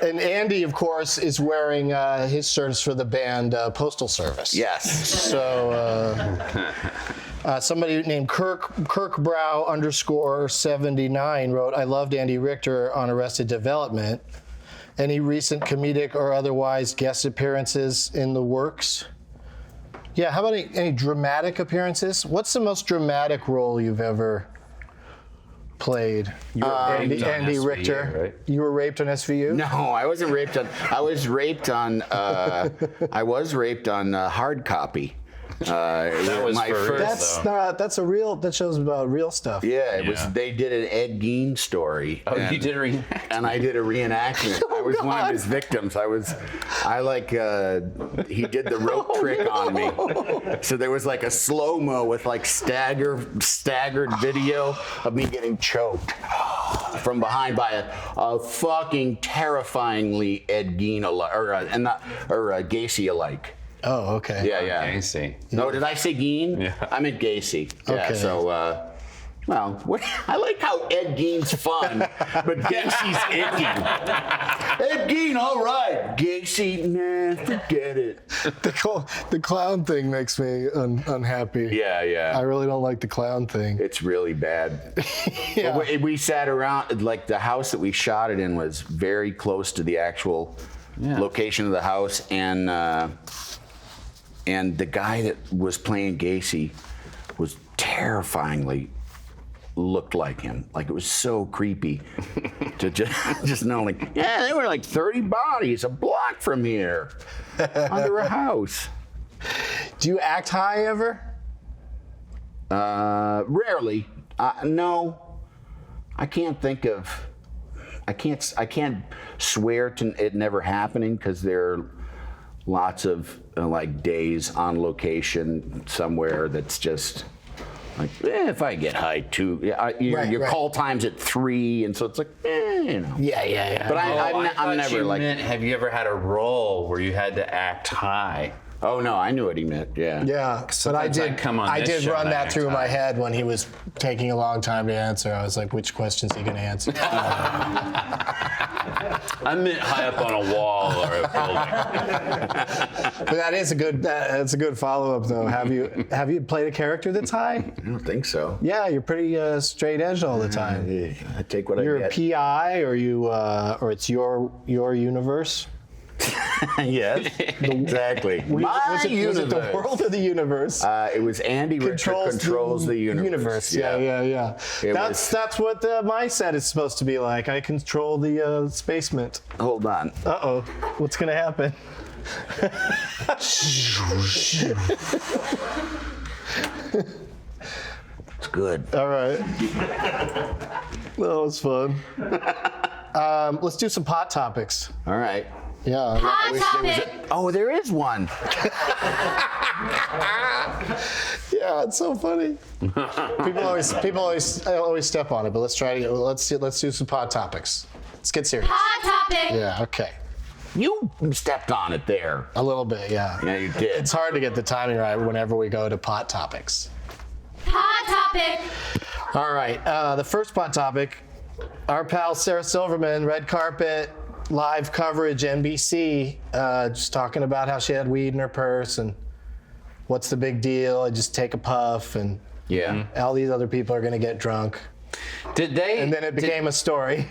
[SPEAKER 2] And Andy, of course, is wearing his shirts for the band Postal Service.
[SPEAKER 3] Yes.
[SPEAKER 2] So somebody named Kirkbrow_79 wrote, "I loved Andy Richter on Arrested Development. Any recent comedic or otherwise guest appearances in the works?" Yeah, how about any dramatic appearances? What's the most dramatic role you've ever played? Andy
[SPEAKER 4] SVU,
[SPEAKER 2] Richter.
[SPEAKER 4] right?
[SPEAKER 2] You were raped on SVU?
[SPEAKER 3] No, I wasn't raped on. I was raped on. Hard Copy. That
[SPEAKER 4] was
[SPEAKER 3] my
[SPEAKER 4] for real,
[SPEAKER 3] first.
[SPEAKER 2] That show's about real stuff.
[SPEAKER 3] Yeah, it was. They did an Ed Gein story.
[SPEAKER 4] Oh,
[SPEAKER 3] and,
[SPEAKER 4] you did a reenactment?
[SPEAKER 3] and I did a reenactment. I was one of his victims. He did the rope trick on me. So there was like a slow-mo with like staggered video of me getting choked from behind by a fucking terrifyingly Ed Gein Gacy alike.
[SPEAKER 2] Oh, okay.
[SPEAKER 3] Yeah.
[SPEAKER 4] Gacy.
[SPEAKER 3] No, did I say Gein?
[SPEAKER 4] Yeah.
[SPEAKER 3] I meant Gacy. Yeah,
[SPEAKER 2] Okay.
[SPEAKER 3] so, I like how Ed Gein's fun, but Gacy's icky. Ed Gein, all right. Gacy, nah, forget it.
[SPEAKER 2] The clown thing makes me unhappy.
[SPEAKER 3] Yeah.
[SPEAKER 2] I really don't like the clown thing.
[SPEAKER 3] It's really bad.
[SPEAKER 2] Yeah.
[SPEAKER 3] But we sat around, like the house that we shot it in was very close to the actual location of the house, and the guy that was playing Gacy was terrifyingly looked like him. Like, it was so creepy to just know, like, yeah, they were like 30 bodies a block from here under a house.
[SPEAKER 2] Do you act high ever?
[SPEAKER 3] Rarely. No. I can't swear to it never happening, because there are lots of like days on location somewhere that's just like, if I get high too, your
[SPEAKER 2] Right.
[SPEAKER 3] call time's at 3, and so it's like, you know.
[SPEAKER 2] Yeah.
[SPEAKER 3] But
[SPEAKER 4] I
[SPEAKER 3] I'm
[SPEAKER 4] thought
[SPEAKER 3] never
[SPEAKER 4] you
[SPEAKER 3] like.
[SPEAKER 4] meant, have you ever had a role where you had to act high?
[SPEAKER 3] Oh no, I knew what he meant. Yeah.
[SPEAKER 2] Yeah, but I
[SPEAKER 4] Sometimes I
[SPEAKER 2] did.
[SPEAKER 4] come on
[SPEAKER 2] I
[SPEAKER 4] this
[SPEAKER 2] did
[SPEAKER 4] show
[SPEAKER 2] run
[SPEAKER 4] and I
[SPEAKER 2] that
[SPEAKER 4] act
[SPEAKER 2] through my
[SPEAKER 4] high.
[SPEAKER 2] head when he was taking a long time to answer. I was like, which questions is he going to answer?
[SPEAKER 4] I meant high up on a wall or a building.
[SPEAKER 2] But that is a good. That's a good follow-up, though. Have you played a character that's high?
[SPEAKER 3] I don't think so.
[SPEAKER 2] Yeah, you're pretty straight edge all the time.
[SPEAKER 3] I take what
[SPEAKER 2] You're
[SPEAKER 3] I
[SPEAKER 2] a
[SPEAKER 3] get.
[SPEAKER 2] PI, or or it's your universe.
[SPEAKER 3] Yes. Exactly.
[SPEAKER 2] Was it the world or the universe?
[SPEAKER 3] It was Andy Richter controls the universe.
[SPEAKER 2] Yeah.
[SPEAKER 3] It
[SPEAKER 2] That's what my set is supposed to be like. I control the space mint.
[SPEAKER 3] Hold on.
[SPEAKER 2] Uh-oh. What's going to happen?
[SPEAKER 3] It's good.
[SPEAKER 2] All right. That was fun. Let's do some pot topics.
[SPEAKER 3] All right.
[SPEAKER 2] Yeah.
[SPEAKER 8] Hot topic.
[SPEAKER 3] Oh, there is one.
[SPEAKER 2] Yeah, it's so funny. People always step on it, but let's try to let's do some pot topics. Let's get serious.
[SPEAKER 8] Hot topic.
[SPEAKER 2] Yeah, okay.
[SPEAKER 3] You stepped on it there.
[SPEAKER 2] A little bit, yeah.
[SPEAKER 3] Yeah, you did.
[SPEAKER 2] It's hard to get the timing right whenever we go to pot topics.
[SPEAKER 8] Hot topic.
[SPEAKER 2] All right, the first pot topic, our pal Sarah Silverman, red carpet, live coverage, NBC, just talking about how she had weed in her purse and what's the big deal? I just take a puff and
[SPEAKER 3] Yeah.
[SPEAKER 2] all these other people are gonna get drunk.
[SPEAKER 4] Did they?
[SPEAKER 2] And then it became a story.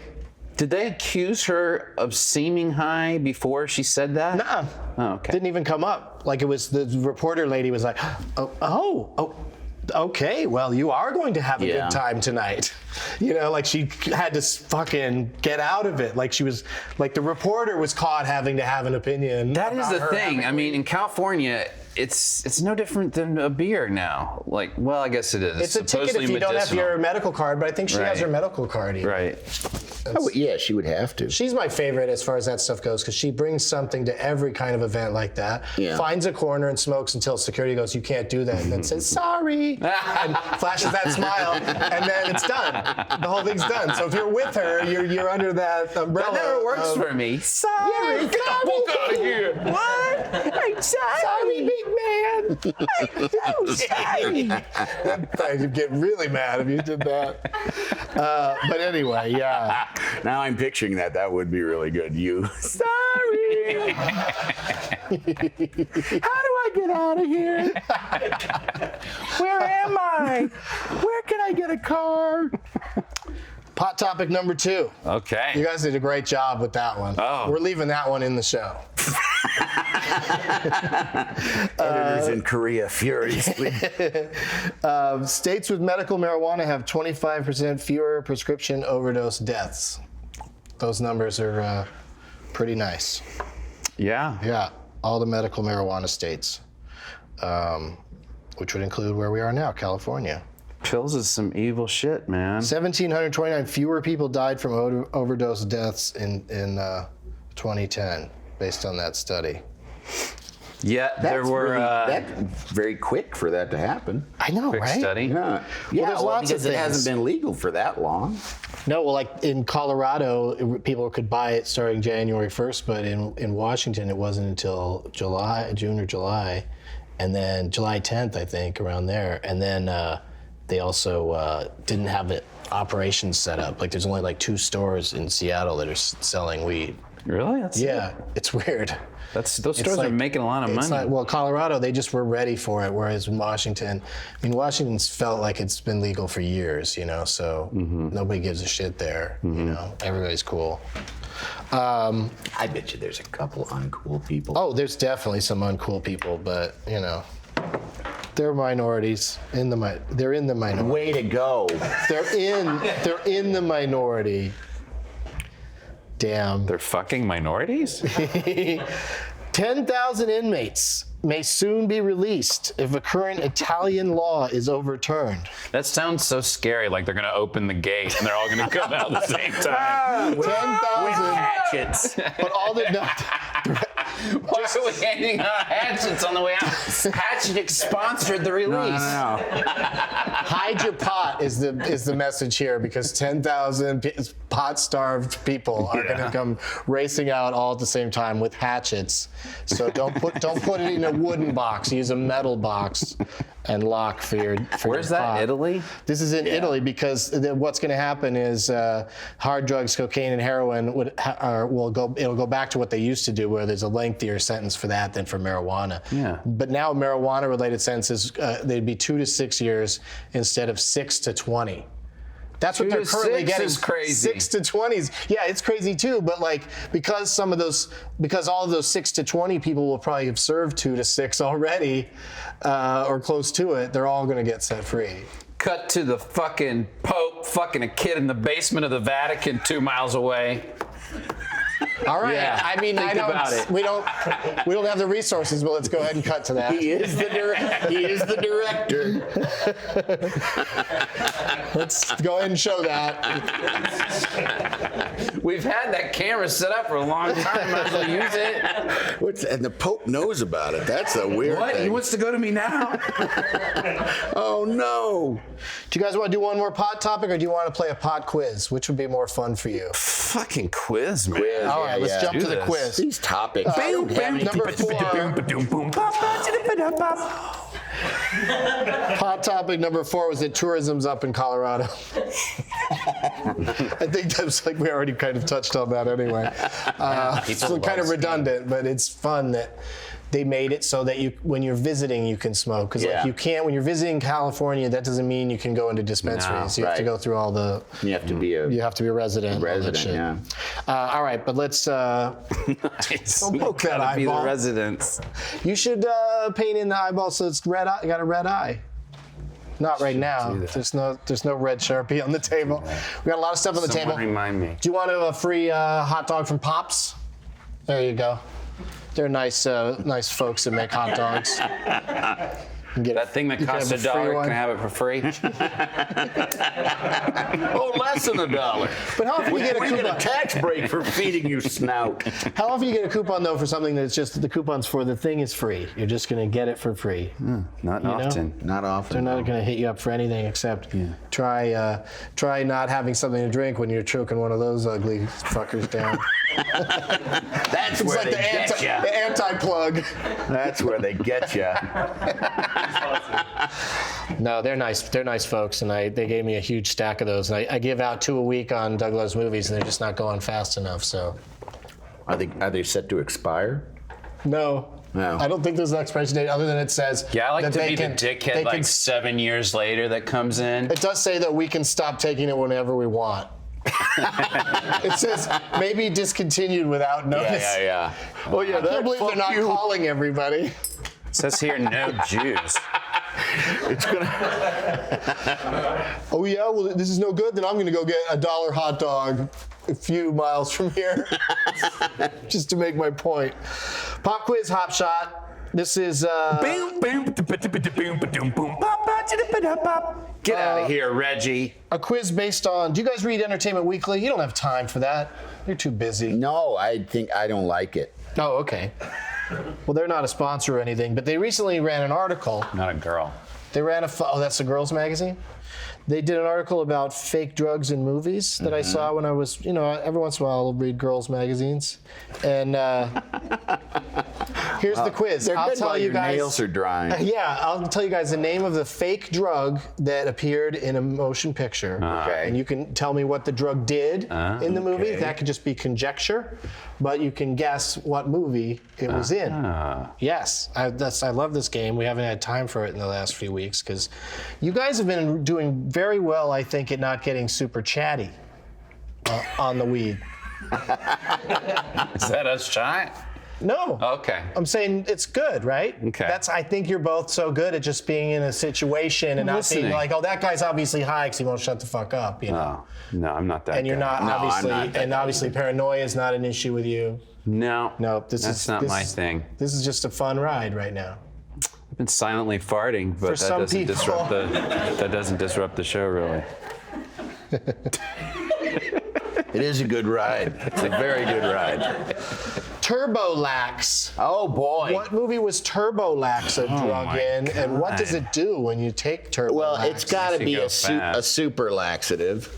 [SPEAKER 4] Did they accuse her of seeming high before she said that?
[SPEAKER 2] Nuh-uh.
[SPEAKER 4] Oh, okay.
[SPEAKER 2] Didn't even come up. Like it was the reporter lady was like, oh, okay, well, you are going to have a
[SPEAKER 3] Yeah.
[SPEAKER 2] good time tonight. You know, like she had to fucking get out of it. Like she was, like the reporter was caught having to have an opinion.
[SPEAKER 4] That is
[SPEAKER 2] about
[SPEAKER 4] the
[SPEAKER 2] her
[SPEAKER 4] thing.
[SPEAKER 2] having
[SPEAKER 4] I mean, in California, it's no different than a beer now. Like, well, I guess it is.
[SPEAKER 2] It's a ticket
[SPEAKER 4] supposedly
[SPEAKER 2] if you don't have
[SPEAKER 4] medicinal.
[SPEAKER 2] your medical card, but I think she has
[SPEAKER 4] Right.
[SPEAKER 2] her medical card. Even.
[SPEAKER 4] Right.
[SPEAKER 3] Oh, yeah, she would have to.
[SPEAKER 2] She's my favorite as far as that stuff goes because she brings something to every kind of event like that.
[SPEAKER 3] Yeah.
[SPEAKER 2] Finds a corner and smokes until security goes, you can't do that, and then says sorry, and flashes that smile, and then it's done. The whole thing's done. So if you're with her, you're under that umbrella.
[SPEAKER 4] That never works
[SPEAKER 2] of,
[SPEAKER 4] for me. Sorry.
[SPEAKER 2] Yeah,
[SPEAKER 4] Get the fuck out of here.
[SPEAKER 2] What? I'm sorry, big man. I'm sorry. I'd get really mad if you did that. But anyway, yeah.
[SPEAKER 3] Now I'm picturing that. That would be really good. You. Sorry. How do I get out of here? Where am I? Where can I get a car?
[SPEAKER 2] Pot topic number 2.
[SPEAKER 4] Okay.
[SPEAKER 2] You guys did a great job with that one.
[SPEAKER 4] Oh.
[SPEAKER 2] We're leaving that one in the show.
[SPEAKER 3] Editors in Korea furiously.
[SPEAKER 2] States with medical marijuana have 25% fewer prescription overdose deaths. Those numbers are pretty nice.
[SPEAKER 4] Yeah.
[SPEAKER 2] Yeah, all the medical marijuana states, which would include where we are now, California.
[SPEAKER 4] Pills is some evil shit, man.
[SPEAKER 2] 1,729 fewer people died from overdose deaths in 2010, based on that study.
[SPEAKER 4] Yeah, there were
[SPEAKER 3] that's very quick for that to happen.
[SPEAKER 2] I know,
[SPEAKER 4] quick
[SPEAKER 2] right?
[SPEAKER 4] study.
[SPEAKER 3] Yeah,
[SPEAKER 2] there's lots of
[SPEAKER 3] because it hasn't
[SPEAKER 2] things.
[SPEAKER 3] been legal for that long.
[SPEAKER 2] No, well, like in Colorado, people could buy it starting January 1st, but in Washington, it wasn't until June or July, and then July 10th, I think, around there. And then they also didn't have it operations set up. Like, there's only like 2 stores in Seattle that are selling weed.
[SPEAKER 4] Really? That's
[SPEAKER 2] Yeah, it's weird.
[SPEAKER 4] those
[SPEAKER 2] It's
[SPEAKER 4] stores are
[SPEAKER 2] like-
[SPEAKER 4] making a lot of
[SPEAKER 2] it's
[SPEAKER 4] money.
[SPEAKER 2] not- well, Colorado, they just were ready for it, whereas in Washington, I mean, Washington's felt like it's been legal for years, you know, so nobody gives a shit there, you know, everybody's cool.
[SPEAKER 3] I bet you there's a couple uncool people.
[SPEAKER 2] Oh, there's definitely some uncool people, but, you know, they're minorities. They're in the minority.
[SPEAKER 3] Way to go.
[SPEAKER 2] They're in the minority. Damn.
[SPEAKER 4] They're fucking minorities?
[SPEAKER 2] 10,000 inmates may soon be released if a current Italian law is overturned.
[SPEAKER 4] That sounds so scary, like they're gonna open the gate and they're all gonna come out at the same time.
[SPEAKER 2] 10,000.
[SPEAKER 4] Hatchets.
[SPEAKER 2] But all the
[SPEAKER 4] Why are we handing out hatchets on the way out? Hatchet sponsored the release.
[SPEAKER 2] Hide your pot is the message here, because 10,000 pot-starved people are going to come racing out all at the same time with hatchets. So don't put it in a wooden box. Use a metal box and lock for your.
[SPEAKER 4] Where's
[SPEAKER 2] your
[SPEAKER 4] that?
[SPEAKER 2] pot.
[SPEAKER 4] Italy?
[SPEAKER 2] This is in Italy, because what's going to happen is hard drugs, cocaine and heroin will go back to what they used to do, where there's a lengthier sentence for that than for marijuana.
[SPEAKER 4] Yeah.
[SPEAKER 2] But now marijuana-related sentences, they'd be 2 to 6 years instead of 6 to 20. That's what
[SPEAKER 4] 2
[SPEAKER 2] they're
[SPEAKER 4] to
[SPEAKER 2] currently
[SPEAKER 4] 6
[SPEAKER 2] getting.
[SPEAKER 4] is crazy.
[SPEAKER 2] 6 to 20s. Yeah, it's crazy too. But like, because all of those 6 to 20 people will probably have served 2 to 6 already, or close to it, they're all going to get set free.
[SPEAKER 4] Cut to the fucking Pope fucking a kid in the basement of the Vatican 2 miles away.
[SPEAKER 2] All right.
[SPEAKER 4] Yeah,
[SPEAKER 2] I mean,
[SPEAKER 4] think
[SPEAKER 2] I know
[SPEAKER 4] about it.
[SPEAKER 2] we don't have the resources, but let's go ahead and cut to that.
[SPEAKER 3] He is the director.
[SPEAKER 2] Let's go ahead and show that.
[SPEAKER 4] We've had that camera set up for a long time. Might as well use it.
[SPEAKER 3] And the Pope knows about it. That's a weird
[SPEAKER 4] What?
[SPEAKER 3] thing.
[SPEAKER 4] He wants to go to me now?
[SPEAKER 3] Oh no!
[SPEAKER 2] Do you guys want to do one more pod topic, or do you want to play a pod quiz? Which would be more fun for you?
[SPEAKER 1] Fucking quiz, man.
[SPEAKER 3] Quiz,
[SPEAKER 2] All right, let's jump
[SPEAKER 4] do
[SPEAKER 2] to the
[SPEAKER 4] this.
[SPEAKER 2] quiz.
[SPEAKER 3] These topics.
[SPEAKER 2] Number 4. Hot topic number 4 was that tourism's up in Colorado. I think that's like we already kind of touched on that anyway. It's kind of redundant, but it's fun that they made it so that when you're visiting, you can smoke. Because like you can't, when you're visiting California, that doesn't mean you can go into dispensaries.
[SPEAKER 4] No,
[SPEAKER 2] you have to go through all the.
[SPEAKER 3] You have to be a
[SPEAKER 2] resident. all that shit.
[SPEAKER 3] yeah.
[SPEAKER 2] All right, but let's. Don't poke that
[SPEAKER 4] Gotta be the
[SPEAKER 2] eyeball.
[SPEAKER 4] residents.
[SPEAKER 2] You should paint in the eyeball so it's red eye. You got a red eye. Not right now. There's no red Sharpie on the table. We got a lot of stuff on the
[SPEAKER 4] Someone
[SPEAKER 2] table.
[SPEAKER 4] remind me.
[SPEAKER 2] Do you want a free hot dog from Pops? There you go. They're nice folks that make hot dogs.
[SPEAKER 4] That thing that costs $1, can I have it for free?
[SPEAKER 3] Oh, less than $1.
[SPEAKER 2] But how often you get a
[SPEAKER 3] We get a
[SPEAKER 2] coupon?
[SPEAKER 3] tax break for feeding you snout.
[SPEAKER 2] How often you get a coupon though for something that's just the coupon's for the thing is free? You're just gonna get it for free.
[SPEAKER 4] Not
[SPEAKER 2] know?
[SPEAKER 4] often.
[SPEAKER 3] Not often.
[SPEAKER 2] They're not gonna hit you up for anything except try not having something to drink when you're choking one of those ugly fuckers down.
[SPEAKER 3] That's
[SPEAKER 2] It's
[SPEAKER 3] where
[SPEAKER 2] like
[SPEAKER 3] they
[SPEAKER 2] the
[SPEAKER 3] get you.
[SPEAKER 2] anti-plug.
[SPEAKER 3] That's where they get you.
[SPEAKER 2] No, they're nice. They're nice folks, and they gave me a huge stack of those. And I give out 2 a week on Doug Loves Movies, and they're just not going fast enough. So,
[SPEAKER 3] Are they set to expire?
[SPEAKER 2] no, I don't think there's an expiration date other than it says.
[SPEAKER 4] Yeah, I like
[SPEAKER 2] that
[SPEAKER 4] to
[SPEAKER 2] they
[SPEAKER 4] be
[SPEAKER 2] can-
[SPEAKER 4] the
[SPEAKER 2] they
[SPEAKER 4] dickhead like
[SPEAKER 2] can-
[SPEAKER 4] 7 years later that comes in.
[SPEAKER 2] It does say that we can stop taking it whenever we want. It says maybe discontinued without notice.
[SPEAKER 3] Yeah. Oh yeah,
[SPEAKER 2] I can't believe they're not calling everybody.
[SPEAKER 4] It says here, no Jews.
[SPEAKER 3] It's gonna.
[SPEAKER 2] Oh yeah, well this is no good. Then I'm gonna go get a $1 hot dog a few miles from here, just to make my point. Pop quiz, hop shot. This is
[SPEAKER 4] Get out of here, Reggie.
[SPEAKER 2] a quiz based on. Do you guys read Entertainment Weekly? You don't have time for that. You're too busy.
[SPEAKER 3] No, I don't like it.
[SPEAKER 2] Oh, okay. Well, they're not a sponsor or anything, but they recently ran an article.
[SPEAKER 4] Not a girl.
[SPEAKER 2] They ran that's a girls' magazine. They did an article about fake drugs in movies that I saw when I was, every once in a while I'll read girls' magazines. And here's the quiz.
[SPEAKER 3] They're
[SPEAKER 2] I'll
[SPEAKER 3] good
[SPEAKER 2] tell
[SPEAKER 3] while
[SPEAKER 2] you
[SPEAKER 3] your
[SPEAKER 2] guys.
[SPEAKER 3] nails are drying.
[SPEAKER 2] Yeah, I'll tell you guys the name of the fake drug that appeared in a motion picture.
[SPEAKER 3] Okay.
[SPEAKER 2] And you can tell me what the drug did in the movie.
[SPEAKER 4] okay.
[SPEAKER 2] That could just be conjecture, but you can guess what movie it was in. Yes, I love this game. We haven't had time for it in the last few weeks because you guys have been doing very well, I think, at not getting super chatty on the weed.
[SPEAKER 4] Is that us shy?
[SPEAKER 2] No.
[SPEAKER 4] Okay.
[SPEAKER 2] I'm saying it's good, right?
[SPEAKER 4] Okay.
[SPEAKER 2] I think you're both so good at just being in a situation and not being
[SPEAKER 4] Listening.
[SPEAKER 2] like, oh, that guy's obviously high because he won't shut the fuck up, you know?
[SPEAKER 4] No, I'm not that
[SPEAKER 2] And you're
[SPEAKER 4] guy.
[SPEAKER 2] not
[SPEAKER 3] No, I'm
[SPEAKER 2] obviously,
[SPEAKER 3] not that
[SPEAKER 2] and
[SPEAKER 3] guy
[SPEAKER 2] obviously paranoia is not an issue with you.
[SPEAKER 4] No.
[SPEAKER 2] No,
[SPEAKER 4] That's not my thing.
[SPEAKER 2] This is just a fun ride right now.
[SPEAKER 4] I've been silently farting, but that
[SPEAKER 2] some
[SPEAKER 4] doesn't
[SPEAKER 2] people-
[SPEAKER 4] disrupt the show really.
[SPEAKER 3] It is a good ride. It's a very good ride.
[SPEAKER 2] Turbolax.
[SPEAKER 3] Oh boy.
[SPEAKER 2] What movie was Turbolax a drug
[SPEAKER 4] my
[SPEAKER 2] in, and what does
[SPEAKER 4] God.
[SPEAKER 2] it do when you take Turbolax?
[SPEAKER 3] Well, it's got to
[SPEAKER 4] Makes you
[SPEAKER 3] be
[SPEAKER 4] go
[SPEAKER 3] a
[SPEAKER 4] fast.
[SPEAKER 3] super laxative.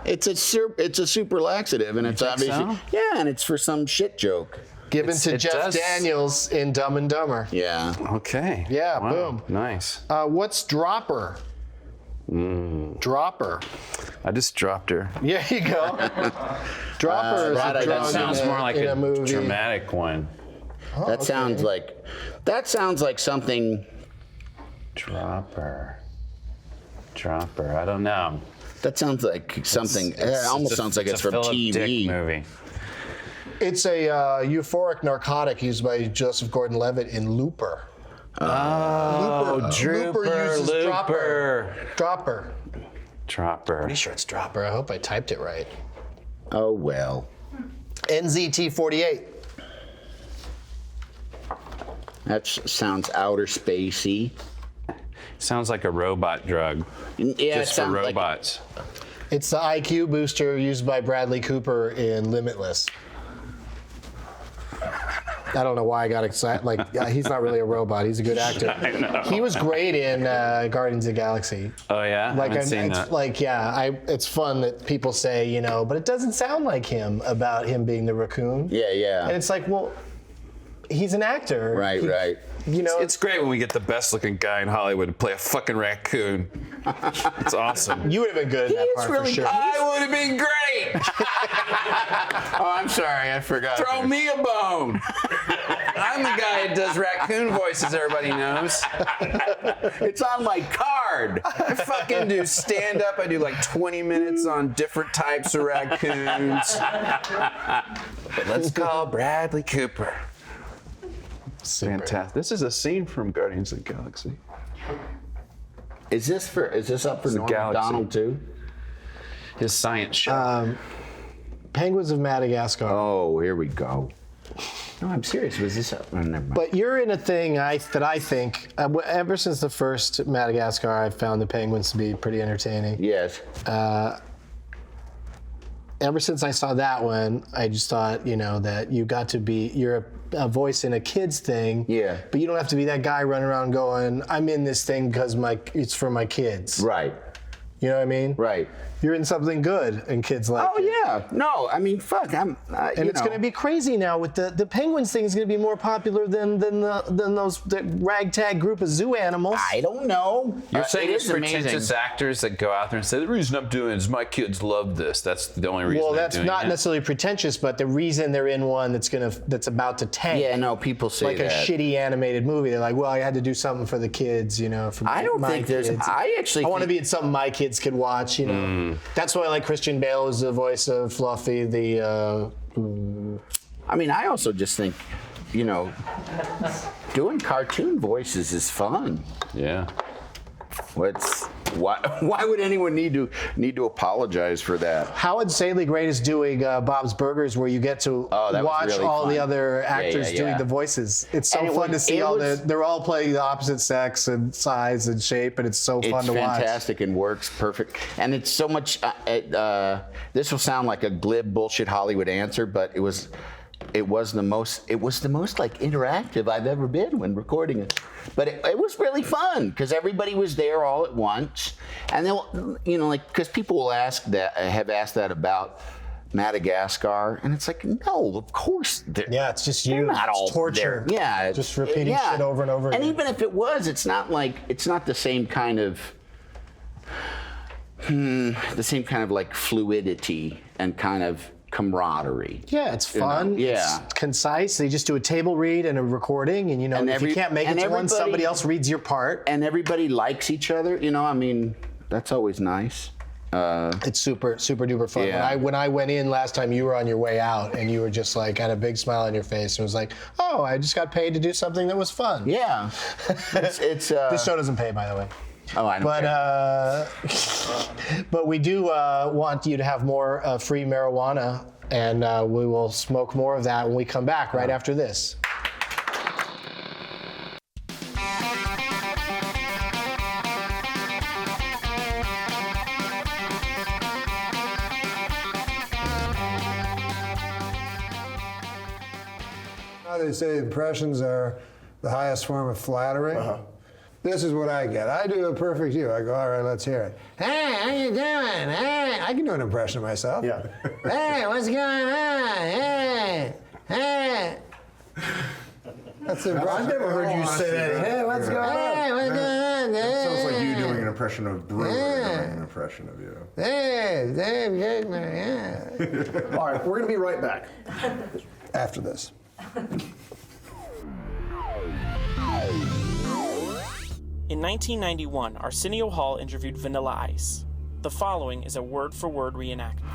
[SPEAKER 3] it's a super laxative, and it's
[SPEAKER 4] think
[SPEAKER 3] obviously
[SPEAKER 4] so?
[SPEAKER 3] yeah, and it's for some shit joke.
[SPEAKER 2] given to
[SPEAKER 4] it
[SPEAKER 2] Jeff
[SPEAKER 4] does-
[SPEAKER 2] Daniels in Dumb and Dumber.
[SPEAKER 3] Yeah.
[SPEAKER 4] Okay.
[SPEAKER 2] Yeah,
[SPEAKER 4] Wow.
[SPEAKER 2] boom.
[SPEAKER 4] Nice.
[SPEAKER 2] What's Dropper? Dropper.
[SPEAKER 4] I just dropped her.
[SPEAKER 2] Yeah, you go. Dropper is
[SPEAKER 3] that
[SPEAKER 2] a
[SPEAKER 3] I
[SPEAKER 2] drug
[SPEAKER 3] don't
[SPEAKER 4] Sounds
[SPEAKER 2] in
[SPEAKER 4] more like
[SPEAKER 2] in
[SPEAKER 4] a
[SPEAKER 2] movie.
[SPEAKER 4] dramatic one.
[SPEAKER 3] That sounds like something.
[SPEAKER 4] Dropper. I don't know.
[SPEAKER 3] That sounds like something. It almost sounds like it's from
[SPEAKER 4] Philip
[SPEAKER 3] TV.
[SPEAKER 4] Dick movie.
[SPEAKER 2] It's a euphoric narcotic used by Joseph Gordon-Levitt in Looper.
[SPEAKER 4] Oh,
[SPEAKER 2] Looper uses
[SPEAKER 4] Looper.
[SPEAKER 2] Dropper.
[SPEAKER 4] Dropper.
[SPEAKER 2] Pretty sure it's Dropper. I hope I typed it right.
[SPEAKER 3] Oh well.
[SPEAKER 2] NZT-48.
[SPEAKER 3] That sounds outer spacey.
[SPEAKER 4] Sounds like a robot drug.
[SPEAKER 3] Yeah, it
[SPEAKER 4] Just for
[SPEAKER 3] sounds like-
[SPEAKER 4] robots.
[SPEAKER 2] It's the IQ booster used by Bradley Cooper in Limitless. I don't know why I got excited. He's not really a robot. He's a good actor.
[SPEAKER 4] I know.
[SPEAKER 2] He was great in Guardians of the Galaxy.
[SPEAKER 4] Oh yeah. I haven't seen
[SPEAKER 2] it's
[SPEAKER 4] that.
[SPEAKER 2] it's fun that people say, but it doesn't sound like him about him being the raccoon.
[SPEAKER 3] Yeah, yeah.
[SPEAKER 2] And it's like, well, he's an actor.
[SPEAKER 3] Right, right.
[SPEAKER 4] It's great when we get the best looking guy in Hollywood to play a fucking raccoon. It's awesome.
[SPEAKER 2] You would have been good in that part for sure.
[SPEAKER 4] I would have been great.
[SPEAKER 3] Oh, I'm sorry, I forgot.
[SPEAKER 4] Throw me a bone. I'm the guy that does raccoon voices, everybody knows.
[SPEAKER 3] It's on my card.
[SPEAKER 4] I fucking do stand up. I do like 20 minutes on different types of raccoons. But let's call Bradley Cooper. Fantastic. This is a scene from Guardians of the Galaxy.
[SPEAKER 3] Is this up for
[SPEAKER 4] a
[SPEAKER 3] Norm
[SPEAKER 4] galaxy.
[SPEAKER 3] Macdonald too?
[SPEAKER 4] His science show.
[SPEAKER 2] Penguins of Madagascar.
[SPEAKER 3] Oh, here we go. No, I'm serious. Was this up? Oh, never mind.
[SPEAKER 2] But you're in a thing that I think, ever since the first Madagascar, I've found the penguins to be pretty entertaining.
[SPEAKER 3] Yes.
[SPEAKER 2] Ever since I saw that one, I just thought, that you're a voice in a kid's thing.
[SPEAKER 3] Yeah.
[SPEAKER 2] But you don't have to be that guy running around going, I'm in this thing because it's for my kids.
[SPEAKER 3] Right.
[SPEAKER 2] You know what I mean?
[SPEAKER 3] Right.
[SPEAKER 2] You're in something good, and kids like
[SPEAKER 3] Oh
[SPEAKER 2] it.
[SPEAKER 3] yeah. No, I mean, fuck.
[SPEAKER 2] And it's going to be crazy now with the penguins thing is going to be more popular than those the ragtag group of zoo animals.
[SPEAKER 3] I don't know.
[SPEAKER 4] You're saying
[SPEAKER 3] it
[SPEAKER 4] it's
[SPEAKER 3] is amazing.
[SPEAKER 4] pretentious actors that go out there and say, the reason I'm doing it is my kids love this. That's the only reason
[SPEAKER 2] Well,
[SPEAKER 4] they're
[SPEAKER 2] that's
[SPEAKER 4] doing
[SPEAKER 2] not
[SPEAKER 4] it.
[SPEAKER 2] necessarily pretentious, but the reason they're in one that's about to tank.
[SPEAKER 3] Yeah, no, people say
[SPEAKER 2] like
[SPEAKER 3] that.
[SPEAKER 2] a shitty animated movie. They're like, well, I had to do something for the kids, For
[SPEAKER 3] I don't
[SPEAKER 2] my
[SPEAKER 3] think there's.
[SPEAKER 2] kids.
[SPEAKER 3] I actually.
[SPEAKER 2] I want to
[SPEAKER 3] think-
[SPEAKER 2] be in something my kids could watch, That's why I like Christian Bale as the voice of Fluffy.
[SPEAKER 3] I mean, I also just think, doing cartoon voices is fun.
[SPEAKER 4] Yeah.
[SPEAKER 3] Why would anyone need to apologize for that?
[SPEAKER 2] Howard Saley Great is doing Bob's Burgers, where you get to
[SPEAKER 3] that was
[SPEAKER 2] watch
[SPEAKER 3] really
[SPEAKER 2] all the
[SPEAKER 3] fun.
[SPEAKER 2] other actors
[SPEAKER 3] yeah.
[SPEAKER 2] doing the voices. It's so
[SPEAKER 3] And it
[SPEAKER 2] fun to
[SPEAKER 3] was-
[SPEAKER 2] see
[SPEAKER 3] it was-
[SPEAKER 2] they're all playing the opposite sex and size and shape, and it's so fun
[SPEAKER 3] It's
[SPEAKER 2] to watch.
[SPEAKER 3] fantastic and works perfect. And it's so much. This will sound like a glib bullshit Hollywood answer, but it was the most like interactive I've ever been when recording it. But it was really fun because everybody was there all at once, and they'll because people will have asked that about Madagascar, and it's like, no, of course
[SPEAKER 2] Yeah, it's just
[SPEAKER 3] they're
[SPEAKER 2] you.
[SPEAKER 3] not all
[SPEAKER 2] It's torture.
[SPEAKER 3] there. Yeah,
[SPEAKER 2] Just repeating shit over and over
[SPEAKER 3] And
[SPEAKER 2] again.
[SPEAKER 3] even if it was, it's not the same kind of like fluidity and kind of camaraderie.
[SPEAKER 2] Yeah, it's fun.
[SPEAKER 3] Yeah.
[SPEAKER 2] It's concise. They just do a table read and a recording, and if you can't make it to one, somebody else reads your part.
[SPEAKER 3] And everybody likes each other. I mean, that's always nice.
[SPEAKER 2] It's super, super duper fun.
[SPEAKER 3] Yeah.
[SPEAKER 2] When I went in last time, you were on your way out, and you were just like had a big smile on your face, and was like, "Oh, I just got paid to do something that was fun."
[SPEAKER 3] Yeah. It's
[SPEAKER 2] This show doesn't pay, by the way.
[SPEAKER 3] Oh, I don't care.
[SPEAKER 2] But we do want you to have more free marijuana, and we will smoke more of that when we come back right after this.
[SPEAKER 9] how they say impressions are the highest form of flattery? This is what I get. I do a perfect you. I go, all right, let's hear it. Hey, how you doing? Hey, I can do an impression of myself.
[SPEAKER 10] Yeah.
[SPEAKER 9] Hey, what's going on? Hey, hey. That's the impression.
[SPEAKER 10] I've never heard you say that. Hey, what's going on?
[SPEAKER 9] Hey, what's going on?
[SPEAKER 10] That sounds like you doing an impression of Brewer doing an impression of you.
[SPEAKER 9] Hey, Dave, yeah.
[SPEAKER 10] All right, we're going to be right back.
[SPEAKER 9] After this.
[SPEAKER 11] In 1991, Arsenio Hall interviewed Vanilla Ice. The following is a word-for-word reenactment.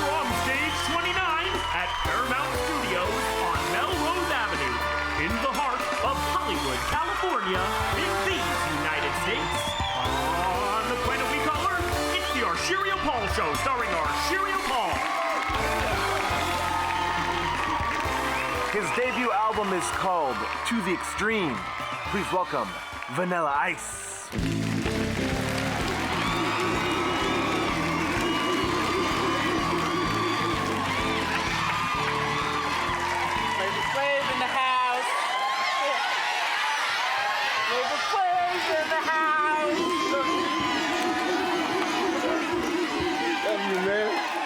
[SPEAKER 12] From stage 29 at Paramount Studios on Melrose Avenue, in the heart of Hollywood, California, in these United States, on the planet we call Earth, it's the Arsenio Paul Show, starring Arsenio Paul.
[SPEAKER 13] His debut album is called To the Extreme. Please welcome Vanilla Ice.
[SPEAKER 11] Flavor Flav in the house. Flavor Flav in the house.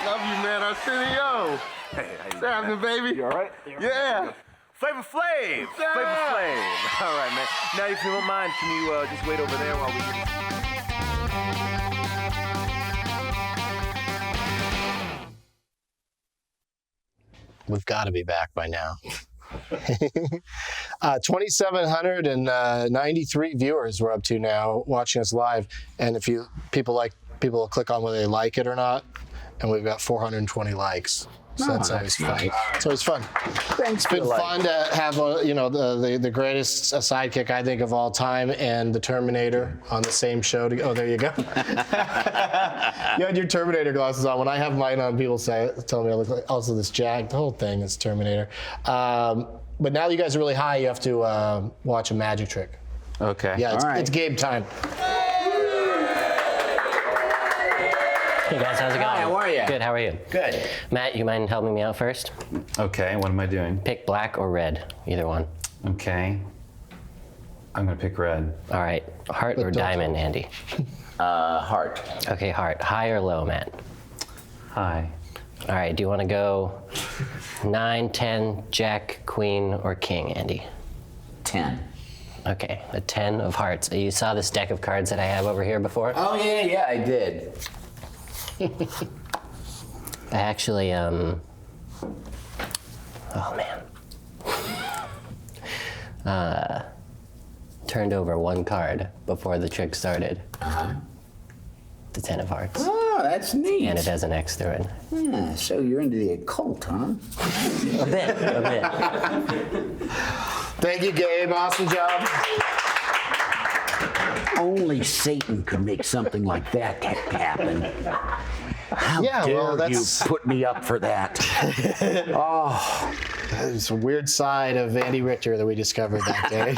[SPEAKER 13] Love you, man. Arsenio. Hey, what's happening, baby? You all right? Yeah. Flavor Flav. Flavor Flav. All right, man. Now, if you don't mind, can you just wait over there while we get...
[SPEAKER 2] We've got to be back by now. 2,793 viewers we're up to now watching us live. And if people will click on whether they like it or not. And we've got 420 likes. So that's always fun.
[SPEAKER 3] Nice.
[SPEAKER 2] It's always fun.
[SPEAKER 3] Thanks.
[SPEAKER 2] It's been fun to have the greatest sidekick I think of all time and the Terminator on the same show. Oh, there you go. You had your Terminator glasses on. When I have mine on, people tell me I look like also this Jag. The whole thing is Terminator. But now you guys are really high. You have to watch a magic trick.
[SPEAKER 4] Okay.
[SPEAKER 2] Yeah, it's game time.
[SPEAKER 14] Hey guys, how's it going?
[SPEAKER 3] Hi, how are you?
[SPEAKER 14] Good, how are you?
[SPEAKER 3] Good.
[SPEAKER 14] Matt, you mind helping me out first?
[SPEAKER 4] Okay, what am I doing?
[SPEAKER 14] Pick black or red, either one.
[SPEAKER 4] Okay. I'm gonna pick red.
[SPEAKER 14] All right, heart or diamond, Andy?
[SPEAKER 3] Heart.
[SPEAKER 14] Okay, heart. High or low, Matt?
[SPEAKER 4] High.
[SPEAKER 14] All right, do you want to go 9, 10, jack, queen, or king, Andy?
[SPEAKER 3] 10.
[SPEAKER 14] Okay, a 10 of hearts. You saw this deck of cards that I have over here before?
[SPEAKER 3] Oh, yeah, I did.
[SPEAKER 14] I actually, oh man. Turned over one card before the trick started. The 10 of hearts.
[SPEAKER 3] Oh, that's neat.
[SPEAKER 14] And it has an X through it.
[SPEAKER 3] Yeah, so you're into the occult, huh?
[SPEAKER 14] A bit.
[SPEAKER 2] Thank you, Gabe. Awesome job.
[SPEAKER 3] Only Satan could make something like that happen. How
[SPEAKER 2] Yeah,
[SPEAKER 3] dare
[SPEAKER 2] well,
[SPEAKER 3] you
[SPEAKER 2] that's-
[SPEAKER 3] put me up for that? Oh,
[SPEAKER 2] It's a weird side of Andy Richter that we discovered that day.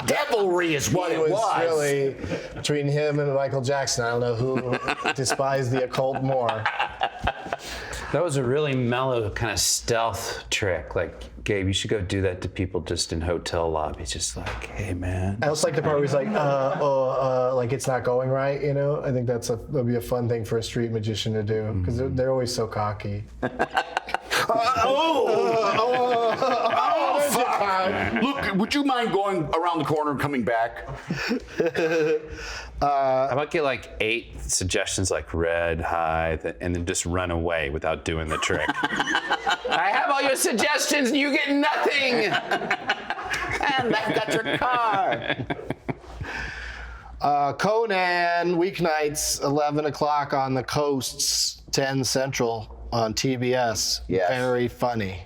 [SPEAKER 3] devilry is what it was.
[SPEAKER 2] Really between him and Michael Jackson. I don't know who despised the occult more.
[SPEAKER 4] That was a really mellow kind of stealth trick. Like, Gabe, you should go do that to people just in hotel lobbies. Just like, hey, man.
[SPEAKER 2] I also like the part where he's like, like it's not going right, you know? I think that'd be a fun thing for a street magician to do, because they're always so cocky.
[SPEAKER 3] Look, would you mind going around the corner and coming back?
[SPEAKER 4] How about get like 8 suggestions like red, high, and then just run away without doing the trick. I have all your suggestions and you get nothing.
[SPEAKER 3] And I've got your card.
[SPEAKER 2] Conan, weeknights, 11 o'clock on the coasts, 10 Central on TBS.
[SPEAKER 3] Yes.
[SPEAKER 2] Very funny.